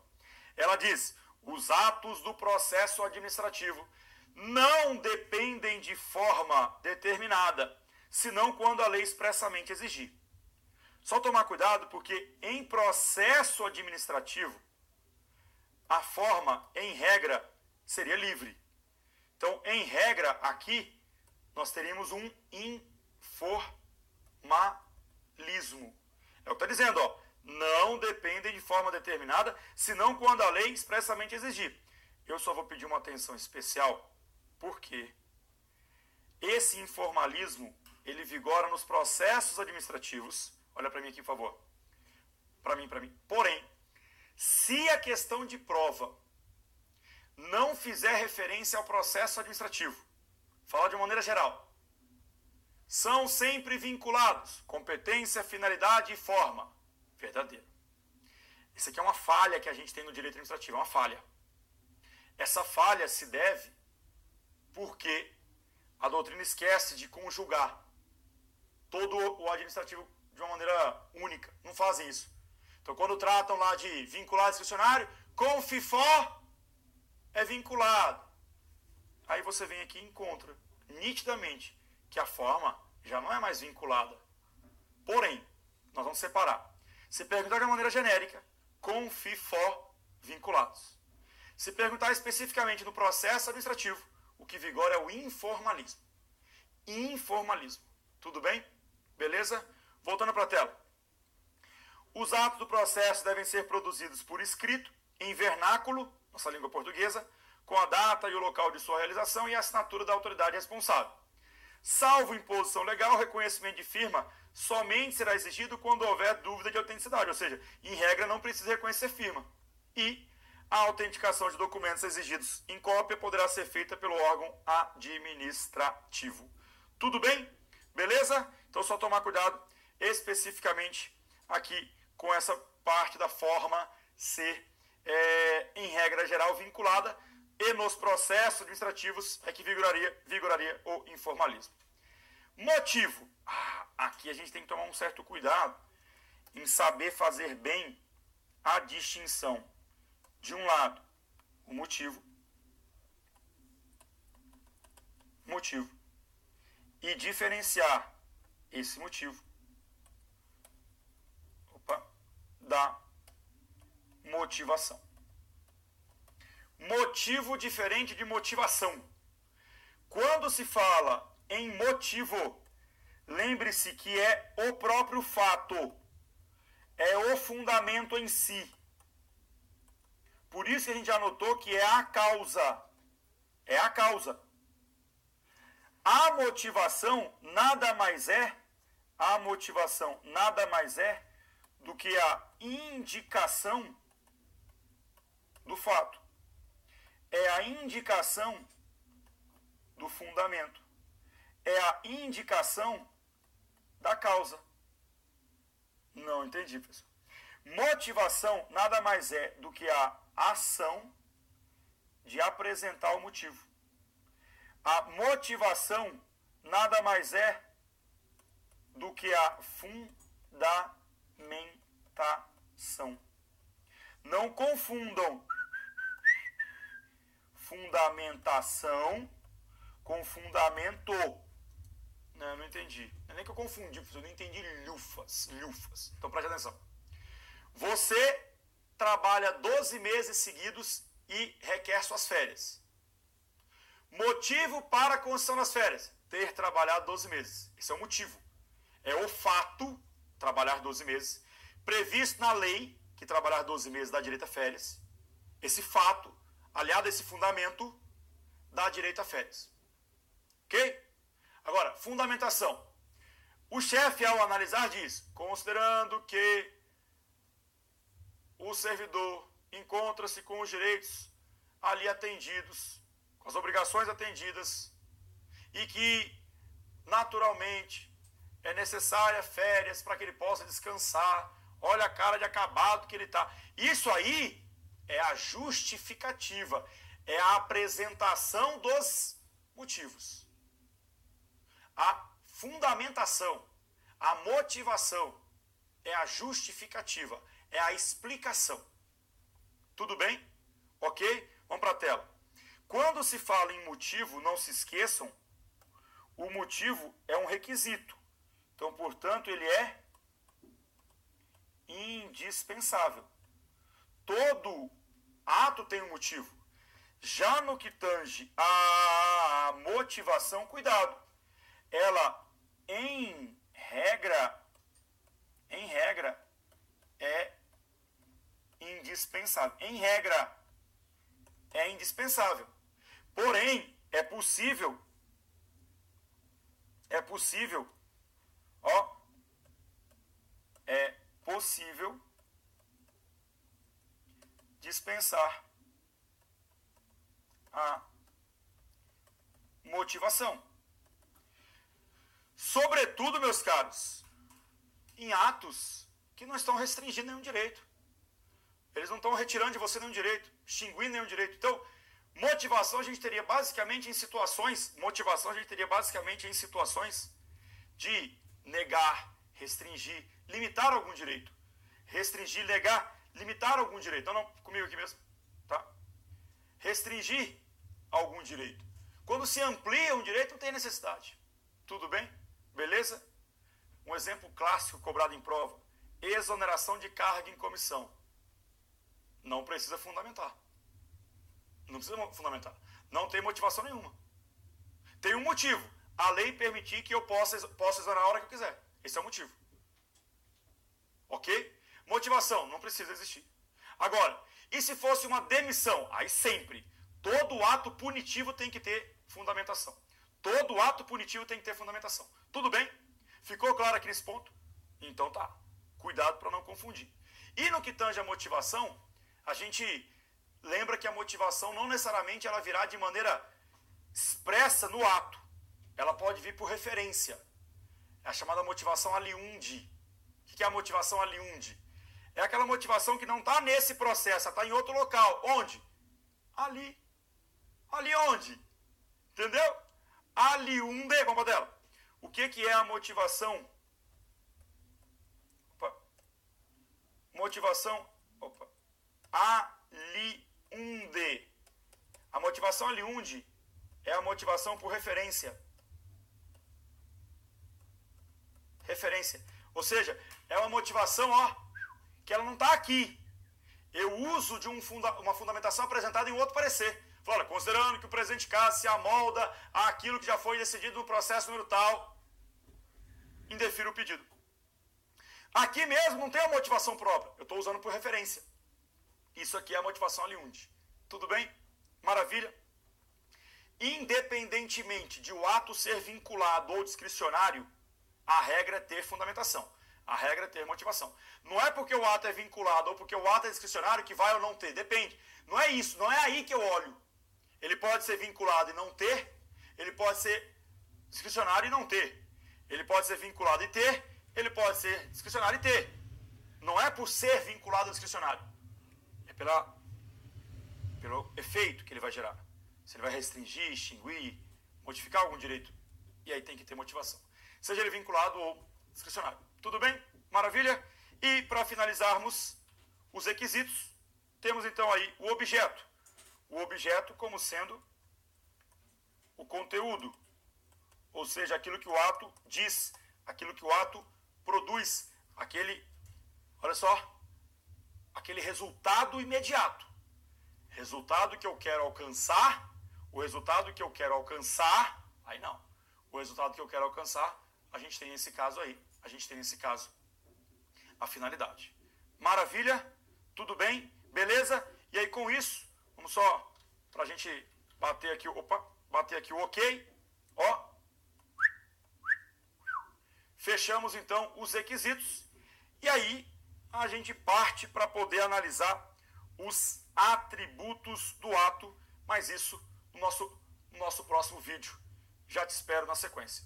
Ela diz: os atos do processo administrativo não dependem de forma determinada, senão quando a lei expressamente exigir. Só tomar cuidado, porque em processo administrativo, a forma, em regra, seria livre. Então, em regra, aqui, nós teríamos um informalismo. É o que está dizendo, ó. Não dependem de forma determinada, senão quando a lei expressamente exigir. Eu só vou pedir uma atenção especial, porque esse informalismo ele vigora nos processos administrativos. Olha para mim aqui, por favor. Para mim. Porém, se a questão de prova não fizer referência ao processo administrativo, falar de maneira geral, são sempre vinculados, competência, finalidade e forma. Verdadeiro. Isso aqui é uma falha que a gente tem no direito administrativo, é uma falha. Essa falha se deve porque a doutrina esquece de conjugar todo o administrativo de uma maneira única. Não fazem isso. Então, quando tratam lá de vinculado discricionário, com FIFO é vinculado. Aí você vem aqui e encontra nitidamente que a forma já não é mais vinculada. Porém, nós vamos separar. Se perguntar de uma maneira genérica, com FIFO vinculados. Se perguntar especificamente no processo administrativo, o que vigora é o informalismo. Informalismo. Tudo bem? Beleza? Voltando para a tela. Os atos do processo devem ser produzidos por escrito, em vernáculo, nossa língua portuguesa, com a data e o local de sua realização e a assinatura da autoridade responsável. Salvo imposição legal, o reconhecimento de firma somente será exigido quando houver dúvida de autenticidade, ou seja, em regra não precisa reconhecer firma. E a autenticação de documentos exigidos em cópia poderá ser feita pelo órgão administrativo. Tudo bem? Beleza? Então só tomar cuidado especificamente aqui com essa parte da forma ser, em regra geral, vinculada, e nos processos administrativos é que vigoraria o informalismo. Motivo. Aqui a gente tem que tomar um certo cuidado em saber fazer bem a distinção. De um lado, o motivo, e diferenciar esse motivo da motivação. Motivo diferente de motivação. Quando se fala em motivo, lembre-se que é o próprio fato, é o fundamento em si. Por isso que a gente já notou que é a causa. É a causa. A motivação nada mais é do que a indicação do fato. É a indicação do fundamento. É a indicação da causa. Não entendi, pessoal. Motivação nada mais é do que a ação de apresentar o motivo. A motivação nada mais é do que a fundamentação. Não confundam fundamentação com fundamento. Não entendi. Não é nem que eu confundi, eu não entendi lufas. Então preste atenção. Você trabalha 12 meses seguidos e requer suas férias. Motivo para a concessão das férias: ter trabalhado 12 meses. Esse é o motivo. É o fato, trabalhar 12 meses, previsto na lei, que trabalhar 12 meses dá direito a férias. Esse fato, aliado a esse fundamento, dá direito a férias. Ok? Agora, fundamentação. O chefe, ao analisar, diz: considerando que o servidor encontra-se com os direitos ali atendidos, com as obrigações atendidas, e que, naturalmente, é necessária férias para que ele possa descansar. Olha a cara de acabado que ele está. Isso aí é a justificativa, é a apresentação dos motivos. A fundamentação, a motivação é a justificativa, é a explicação. Tudo bem? Ok? Vamos para a tela. Quando se fala em motivo, não se esqueçam, o motivo é um requisito. Então, portanto, ele é indispensável. Todo ato tem um motivo. Já no que tange a motivação, cuidado. Ela, em regra, é indispensável. Em regra, é indispensável. Porém, é possível é possível, ó, é possível dispensar a motivação. Sobretudo, meus caros, em atos que não estão restringindo nenhum direito. Eles não estão retirando de você nenhum direito, extinguindo nenhum direito. Então, motivação a gente teria basicamente em situações de negar, restringir, limitar algum direito. Restringir, negar, limitar algum direito. Não, comigo aqui mesmo, tá? Restringir algum direito. Quando se amplia um direito, não tem necessidade. Tudo bem? Beleza? Um exemplo clássico cobrado em prova: exoneração de carga em comissão. Não precisa fundamentar. Não precisa fundamentar. Não tem motivação nenhuma. Tem um motivo: a lei permitir que eu possa exonerar a hora que eu quiser. Esse é o motivo. Ok? Motivação não precisa existir. Agora, e se fosse uma demissão? Aí sempre, todo ato punitivo tem que ter fundamentação. Todo ato punitivo tem que ter fundamentação. Tudo bem? Ficou claro aqui nesse ponto? Então tá. Cuidado para não confundir. E no que tange a motivação, a gente lembra que a motivação não necessariamente ela virá de maneira expressa no ato. Ela pode vir por referência. É a chamada motivação aliundi. O que é a motivação aliundi? É aquela motivação que não está nesse processo, ela está em outro local. Onde? Ali. Ali onde? Entendeu? Aliunde. Vamos para dela. O que é a motivação? Opa. Motivação. Opa. Aliunde. A motivação aliunde é a motivação por referência. Referência. Ou seja, é uma motivação, ó, que ela não está aqui. Eu uso de uma fundamentação apresentada em outro parecer. Fala, considerando que o presente caso se amolda àquilo que já foi decidido no processo número tal, indefiro o pedido. Aqui mesmo não tem a motivação própria. Eu estou usando por referência. Isso aqui é a motivação aliunde. Tudo bem? Maravilha? Independentemente de o ato ser vinculado ou discricionário, a regra é ter fundamentação. A regra é ter motivação. Não é porque o ato é vinculado ou porque o ato é discricionário que vai ou não ter. Depende. Não é isso. Não é aí que eu olho. Ele pode ser vinculado e não ter. Ele pode ser discricionário e não ter. Ele pode ser vinculado e ter. Ele pode ser discricionário e ter. Não é por ser vinculado ou discricionário. É pelo efeito que ele vai gerar. Se ele vai restringir, extinguir, modificar algum direito. E aí tem que ter motivação. Seja ele vinculado ou discricionário. Tudo bem? Maravilha? E para finalizarmos os requisitos, temos então aí o objeto. O objeto como sendo o conteúdo. Ou seja, aquilo que o ato diz, aquilo que o ato produz, olha só, aquele resultado imediato. Resultado que eu quero alcançar, o resultado que eu quero alcançar, aí não. O resultado que eu quero alcançar, a gente tem nesse caso aí, a finalidade. Maravilha? Tudo bem? Beleza? E aí com isso, vamos só, para a gente bater aqui o ok, ó. Fechamos então os requisitos e aí a gente parte para poder analisar os atributos do ato, mas isso no nosso próximo vídeo. Já te espero na sequência.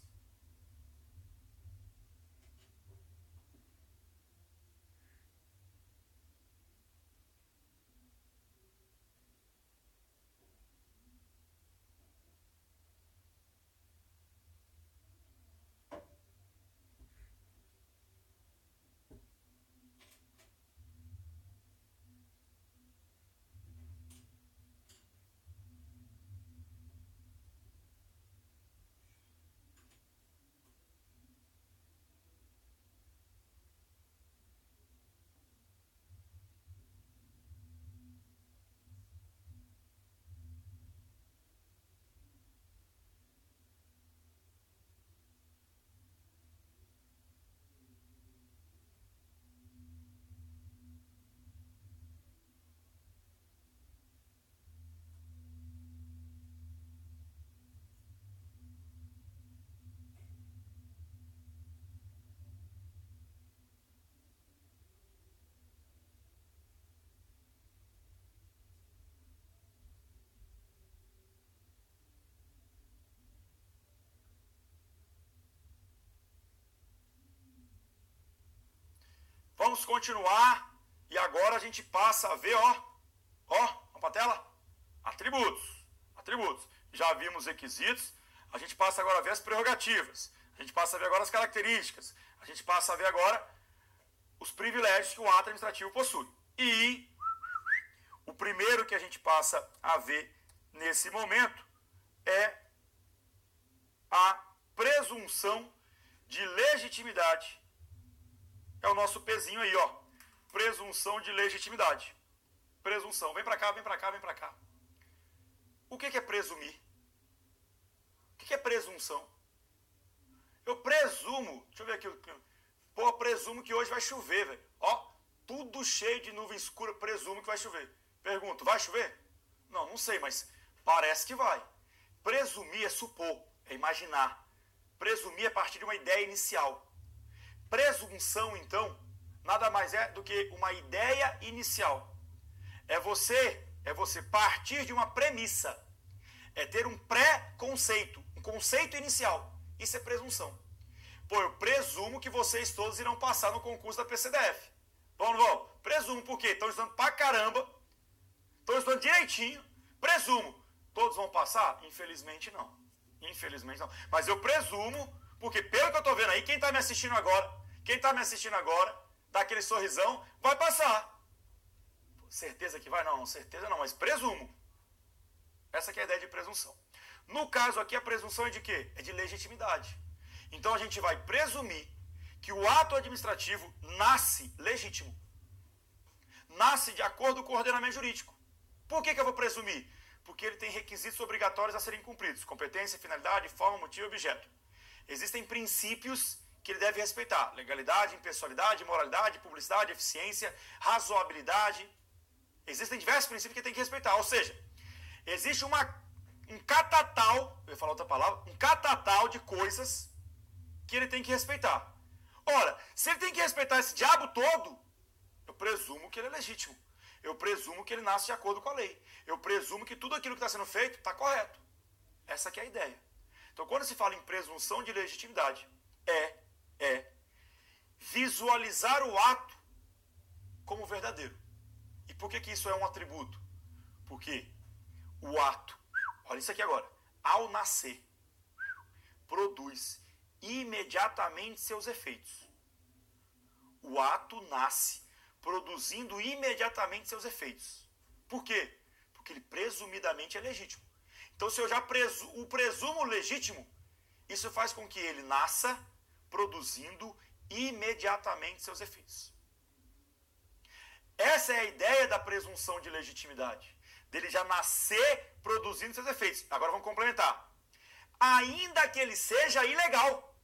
Vamos continuar. E agora a gente passa a ver, vamos para a tela? Atributos. Já vimos requisitos. A gente passa agora a ver as prerrogativas. A gente passa a ver agora as características. A gente passa a ver agora os privilégios que o ato administrativo possui. E o primeiro que a gente passa a ver nesse momento é a presunção de legitimidade. É o nosso pezinho aí, presunção de legitimidade. Presunção. Vem para cá. O que é presumir? O que é presunção? Eu presumo, deixa eu ver aqui. Presumo que hoje vai chover, velho. Tudo cheio de nuvem escura, presumo que vai chover. Pergunto, vai chover? Não sei, mas parece que vai. Presumir é supor, é imaginar. Presumir é a partir de uma ideia inicial. Presunção, então, nada mais é do que uma ideia inicial. É você partir de uma premissa. É ter um pré-conceito, um conceito inicial. Isso é presunção. Eu presumo que vocês todos irão passar no concurso da PCDF. Vão ou não vão? Presumo, por quê? Estão estudando pra caramba, estão estudando direitinho, presumo. Todos vão passar? Infelizmente não. Mas eu presumo, porque pelo que eu estou vendo aí, quem está me assistindo agora, dá aquele sorrisão, vai passar. Certeza que vai? Não, certeza não, mas presumo. Essa que é a ideia de presunção. No caso aqui, a presunção é de quê? É de legitimidade. Então a gente vai presumir que o ato administrativo nasce legítimo. Nasce de acordo com o ordenamento jurídico. Por que eu vou presumir? Porque ele tem requisitos obrigatórios a serem cumpridos. Competência, finalidade, forma, motivo e objeto. Existem princípios que ele deve respeitar. Legalidade, impessoalidade, moralidade, publicidade, eficiência, razoabilidade. Existem diversos princípios que ele tem que respeitar. Ou seja, existe um catatal, eu ia falar outra palavra, um catatal de coisas que ele tem que respeitar. Ora, se ele tem que respeitar esse diabo todo, eu presumo que ele é legítimo. Eu presumo que ele nasce de acordo com a lei. Eu presumo que tudo aquilo que está sendo feito está correto. Essa que é a ideia. Então, quando se fala em presunção de legitimidade, é visualizar o ato como verdadeiro. E por que isso é um atributo? Porque o ato, olha isso aqui agora, ao nascer, produz imediatamente seus efeitos. O ato nasce produzindo imediatamente seus efeitos. Por quê? Porque ele presumidamente é legítimo. Então, se eu já o presumo legítimo, isso faz com que ele nasça produzindo imediatamente seus efeitos. Essa é a ideia da presunção de legitimidade. Dele já nascer produzindo seus efeitos. Agora vamos complementar. Ainda que ele seja ilegal.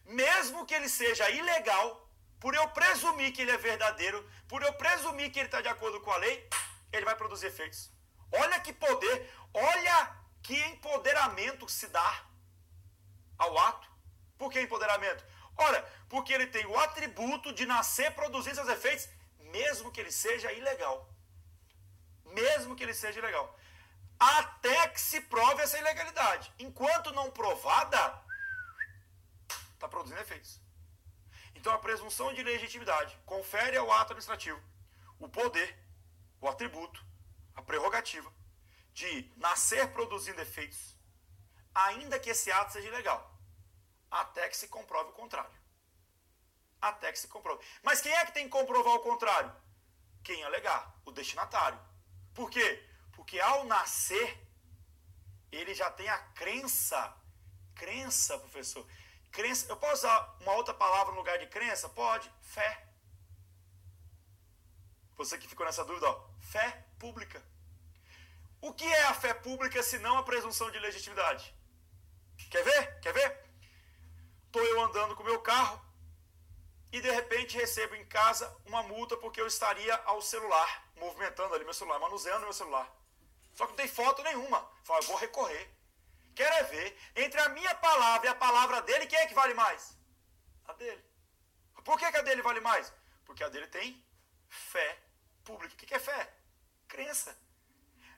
Mesmo que ele seja ilegal, por eu presumir que ele é verdadeiro, por eu presumir que ele está de acordo com a lei, ele vai produzir efeitos. Olha que poder, olha que empoderamento se dá ao ato. Por que empoderamento? Ora, porque ele tem o atributo de nascer produzindo seus efeitos, mesmo que ele seja ilegal. Mesmo que ele seja ilegal. Até que se prove essa ilegalidade. Enquanto não provada, está produzindo efeitos. Então, a presunção de legitimidade confere ao ato administrativo o poder, o atributo, a prerrogativa de nascer produzindo efeitos, ainda que esse ato seja ilegal, até que se comprove o contrário. Até que se comprove. Mas quem é que tem que comprovar o contrário? Quem alegar, o destinatário. Por quê? Porque ao nascer, ele já tem a crença, professor. Crença, eu posso usar uma outra palavra no lugar de crença? Pode. Fé. Você que ficou nessa dúvida, fé pública. O que é a fé pública se não a presunção de legitimidade? Quer ver? Estou eu andando com o meu carro e de repente recebo em casa uma multa porque eu estaria ao celular, movimentando ali meu celular, manuseando meu celular. Só que não tem foto nenhuma. Falo, eu vou recorrer. Quero é ver, entre a minha palavra e a palavra dele, quem é que vale mais? A dele. Por que a dele vale mais? Porque a dele tem fé pública. O que é fé? Crença.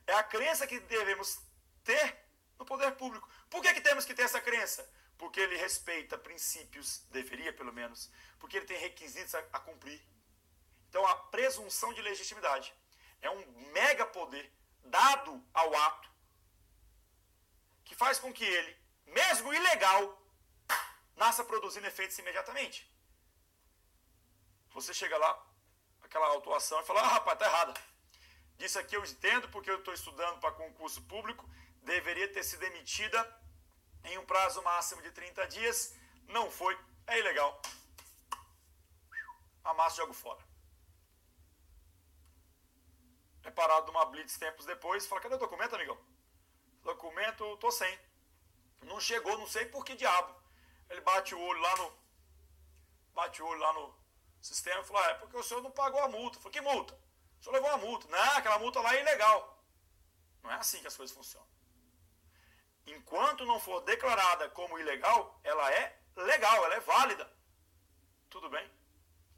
É a crença que devemos ter no poder público. Por que temos que ter essa crença? porque ele respeita princípios, deveria pelo menos, porque ele tem requisitos a cumprir. Então a presunção de legitimidade é um mega poder dado ao ato que faz com que ele, mesmo ilegal, nasça produzindo efeitos imediatamente. Você chega lá, aquela autuação, e fala, rapaz, tá errada. Disso aqui eu entendo porque eu estou estudando para concurso público, deveria ter sido emitida em um prazo máximo de 30 dias, não foi, é ilegal. Amassa e jogo fora. É parado numa blitz tempos depois, fala, cadê o documento, amigão? Documento, tô sem. Não chegou, não sei por que diabo. Ele bate o olho lá no sistema e fala, é porque o senhor não pagou a multa. Eu falei, que multa? O senhor levou uma multa. Não, aquela multa lá é ilegal. Não é assim que as coisas funcionam. Enquanto não for declarada como ilegal, ela é legal, ela é válida. Tudo bem?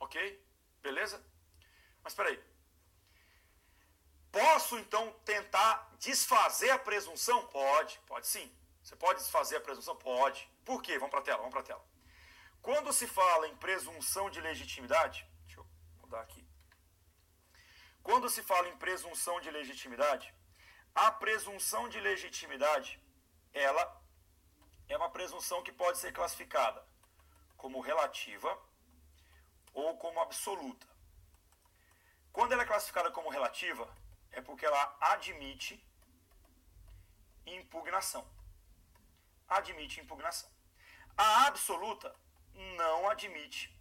Ok? Beleza? Mas espera aí. Posso, então, tentar desfazer a presunção? Pode sim. Você pode desfazer a presunção? Pode. Por quê? Vamos para a tela. Quando se fala em presunção de legitimidade, deixa eu mudar aqui. Quando se fala em presunção de legitimidade, a presunção de legitimidade, ela é uma presunção que pode ser classificada como relativa ou como absoluta. Quando ela é classificada como relativa, é porque ela admite impugnação. Admite impugnação. A absoluta não admite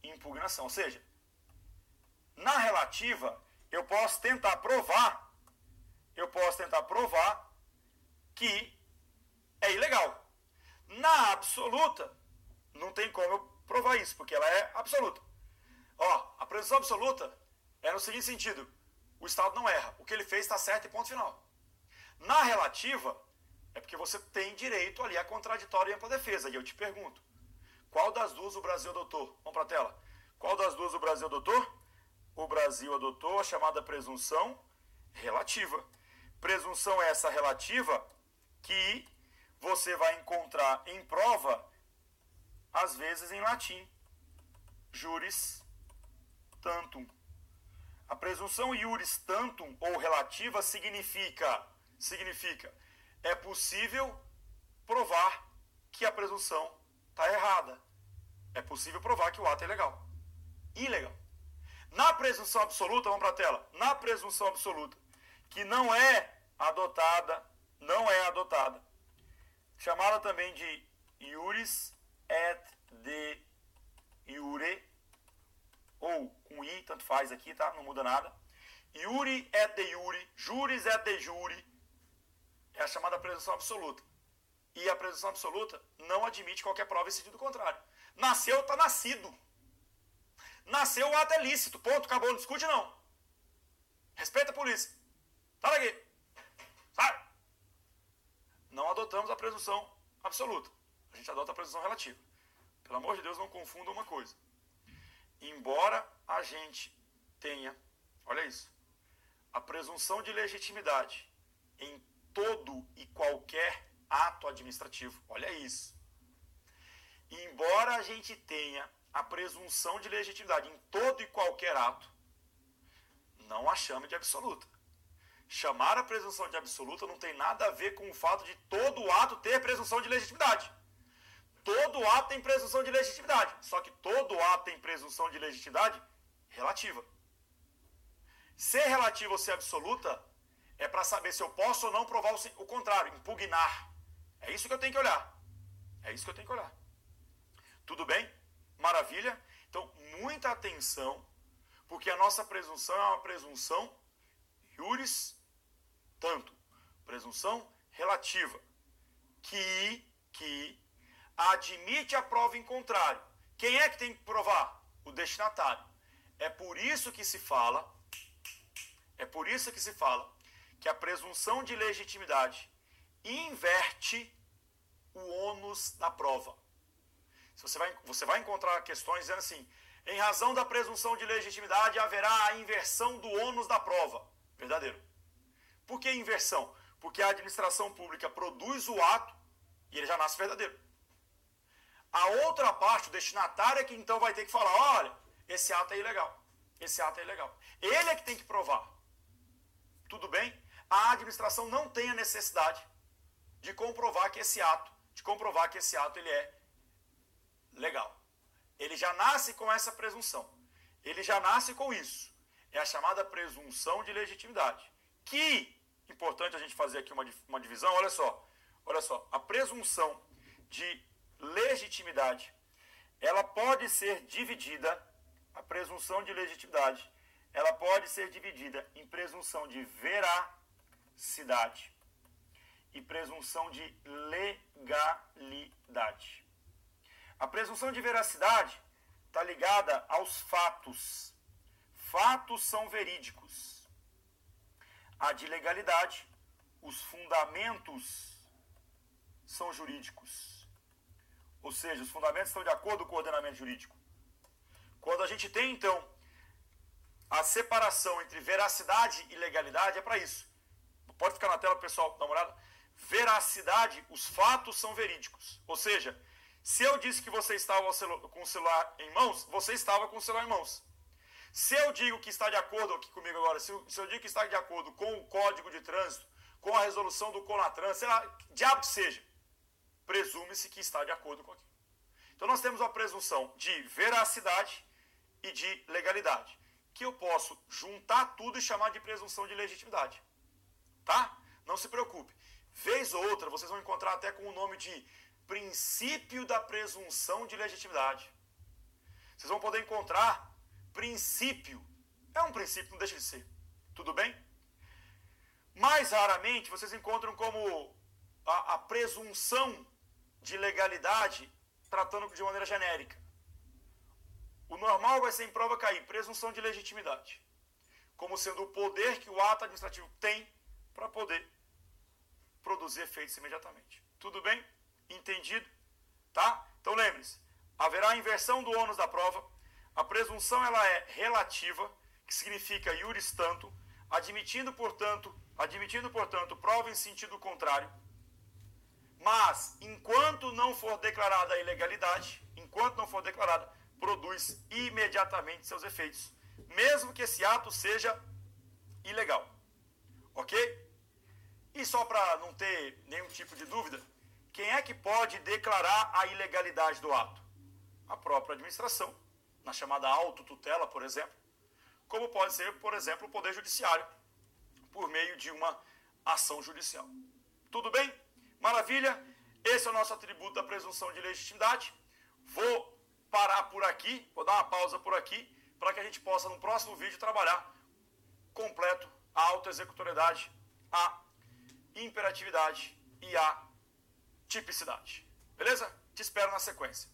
impugnação. Ou seja, na relativa, eu posso tentar provar que é ilegal. Na absoluta, não tem como eu provar isso, porque ela é absoluta. A presunção absoluta é no seguinte sentido, o Estado não erra, o que ele fez está certo e ponto final. Na relativa, é porque você tem direito ali a contraditório e ampla defesa. E eu te pergunto, qual das duas o Brasil adotou? Vamos para a tela. Qual das duas o Brasil adotou? O Brasil adotou a chamada presunção relativa. Presunção essa relativa que você vai encontrar em prova, às vezes em latim. Juris tantum. A presunção iuris tantum ou relativa significa é possível provar que a presunção está errada. É possível provar que o ato é ilegal. Na presunção absoluta, vamos para a tela. Na presunção absoluta, que não é adotada, chamada também de iuris et de iure, ou com i, tanto faz aqui, tá? Não muda nada. Iuri et de iure, juris et de jure, é a chamada presunção absoluta. E a presunção absoluta não admite qualquer prova em sentido contrário. Nasceu, está nascido. Nasceu, o ato é lícito. Ponto, acabou, não discute não. Respeita a polícia. Sai daqui. Sai. Não adotamos a presunção absoluta. A gente adota a presunção relativa. Pelo amor de Deus, não confunda uma coisa. Embora a gente tenha, olha isso, a presunção de legitimidade em todo e qualquer ato administrativo, olha isso. Embora a gente tenha a presunção de legitimidade em todo e qualquer ato, não a chame de absoluta. Chamar a presunção de absoluta não tem nada a ver com o fato de todo ato ter presunção de legitimidade. Todo ato tem presunção de legitimidade, só que todo ato tem presunção de legitimidade relativa. Ser relativa ou ser absoluta é para saber se eu posso ou não provar o contrário, impugnar. É isso que eu tenho que olhar. Tudo bem? Maravilha? Então, muita atenção, porque a nossa presunção é uma presunção iuris tantum, presunção relativa, que admite a prova em contrário. Quem é que tem que provar? O destinatário. É por isso que se fala que a presunção de legitimidade inverte o ônus da prova. Você vai encontrar questões dizendo assim, em razão da presunção de legitimidade haverá a inversão do ônus da prova. Verdadeiro. Por que inversão? Porque a administração pública produz o ato e ele já nasce verdadeiro. A outra parte, o destinatário, é que então vai ter que falar, olha, esse ato é ilegal. Esse ato é ilegal. Ele é que tem que provar. Tudo bem? A administração não tem a necessidade de comprovar que esse ato, ele é legal. Ele já nasce com essa presunção. Ele já nasce com isso. É a chamada presunção de legitimidade. Que, importante a gente fazer aqui uma divisão, olha só, a presunção de legitimidade, ela pode ser dividida, a presunção de legitimidade, ela pode ser dividida em presunção de veracidade e presunção de legalidade. A presunção de veracidade está ligada aos fatos. Fatos são verídicos. A de legalidade, os fundamentos são jurídicos. Ou seja, os fundamentos estão de acordo com o ordenamento jurídico. Quando a gente tem, então, a separação entre veracidade e legalidade, é para isso. Pode ficar na tela, pessoal, dá uma olhada. Veracidade, os fatos são verídicos. Ou seja, se eu disse que você estava com o celular em mãos, você estava com o celular em mãos. Se eu digo que está de acordo aqui comigo agora, se eu digo que está de acordo com o Código de Trânsito, com a resolução do CONATRAN, sei lá, diabo que seja, presume-se que está de acordo com aquilo. Então nós temos a presunção de veracidade e de legalidade, que eu posso juntar tudo e chamar de presunção de legitimidade. Tá? Não se preocupe. Vez ou outra, vocês vão encontrar até com o nome de princípio da presunção de legitimidade. Vocês vão poder encontrar princípio. É um princípio, não deixa de ser. Tudo bem? Mais raramente, vocês encontram como a presunção de legalidade tratando de maneira genérica. O normal vai ser em prova cair, presunção de legitimidade, como sendo o poder que o ato administrativo tem para poder produzir efeitos imediatamente. Tudo bem? Entendido? Tá? Então lembre-se, haverá inversão do ônus da prova. A presunção ela é relativa, que significa iuris tanto, admitindo, portanto, prova em sentido contrário. Mas, enquanto não for declarada a ilegalidade, produz imediatamente seus efeitos, mesmo que esse ato seja ilegal. Ok? E só para não ter nenhum tipo de dúvida, quem é que pode declarar a ilegalidade do ato? A própria administração, na chamada autotutela, por exemplo, como pode ser, por exemplo, o Poder Judiciário, por meio de uma ação judicial. Tudo bem? Maravilha? Esse é o nosso atributo da presunção de legitimidade. Vou parar por aqui, vou dar uma pausa por aqui, para que a gente possa, no próximo vídeo, trabalhar completo a autoexecutoriedade, a imperatividade e a tipicidade. Beleza? Te espero na sequência.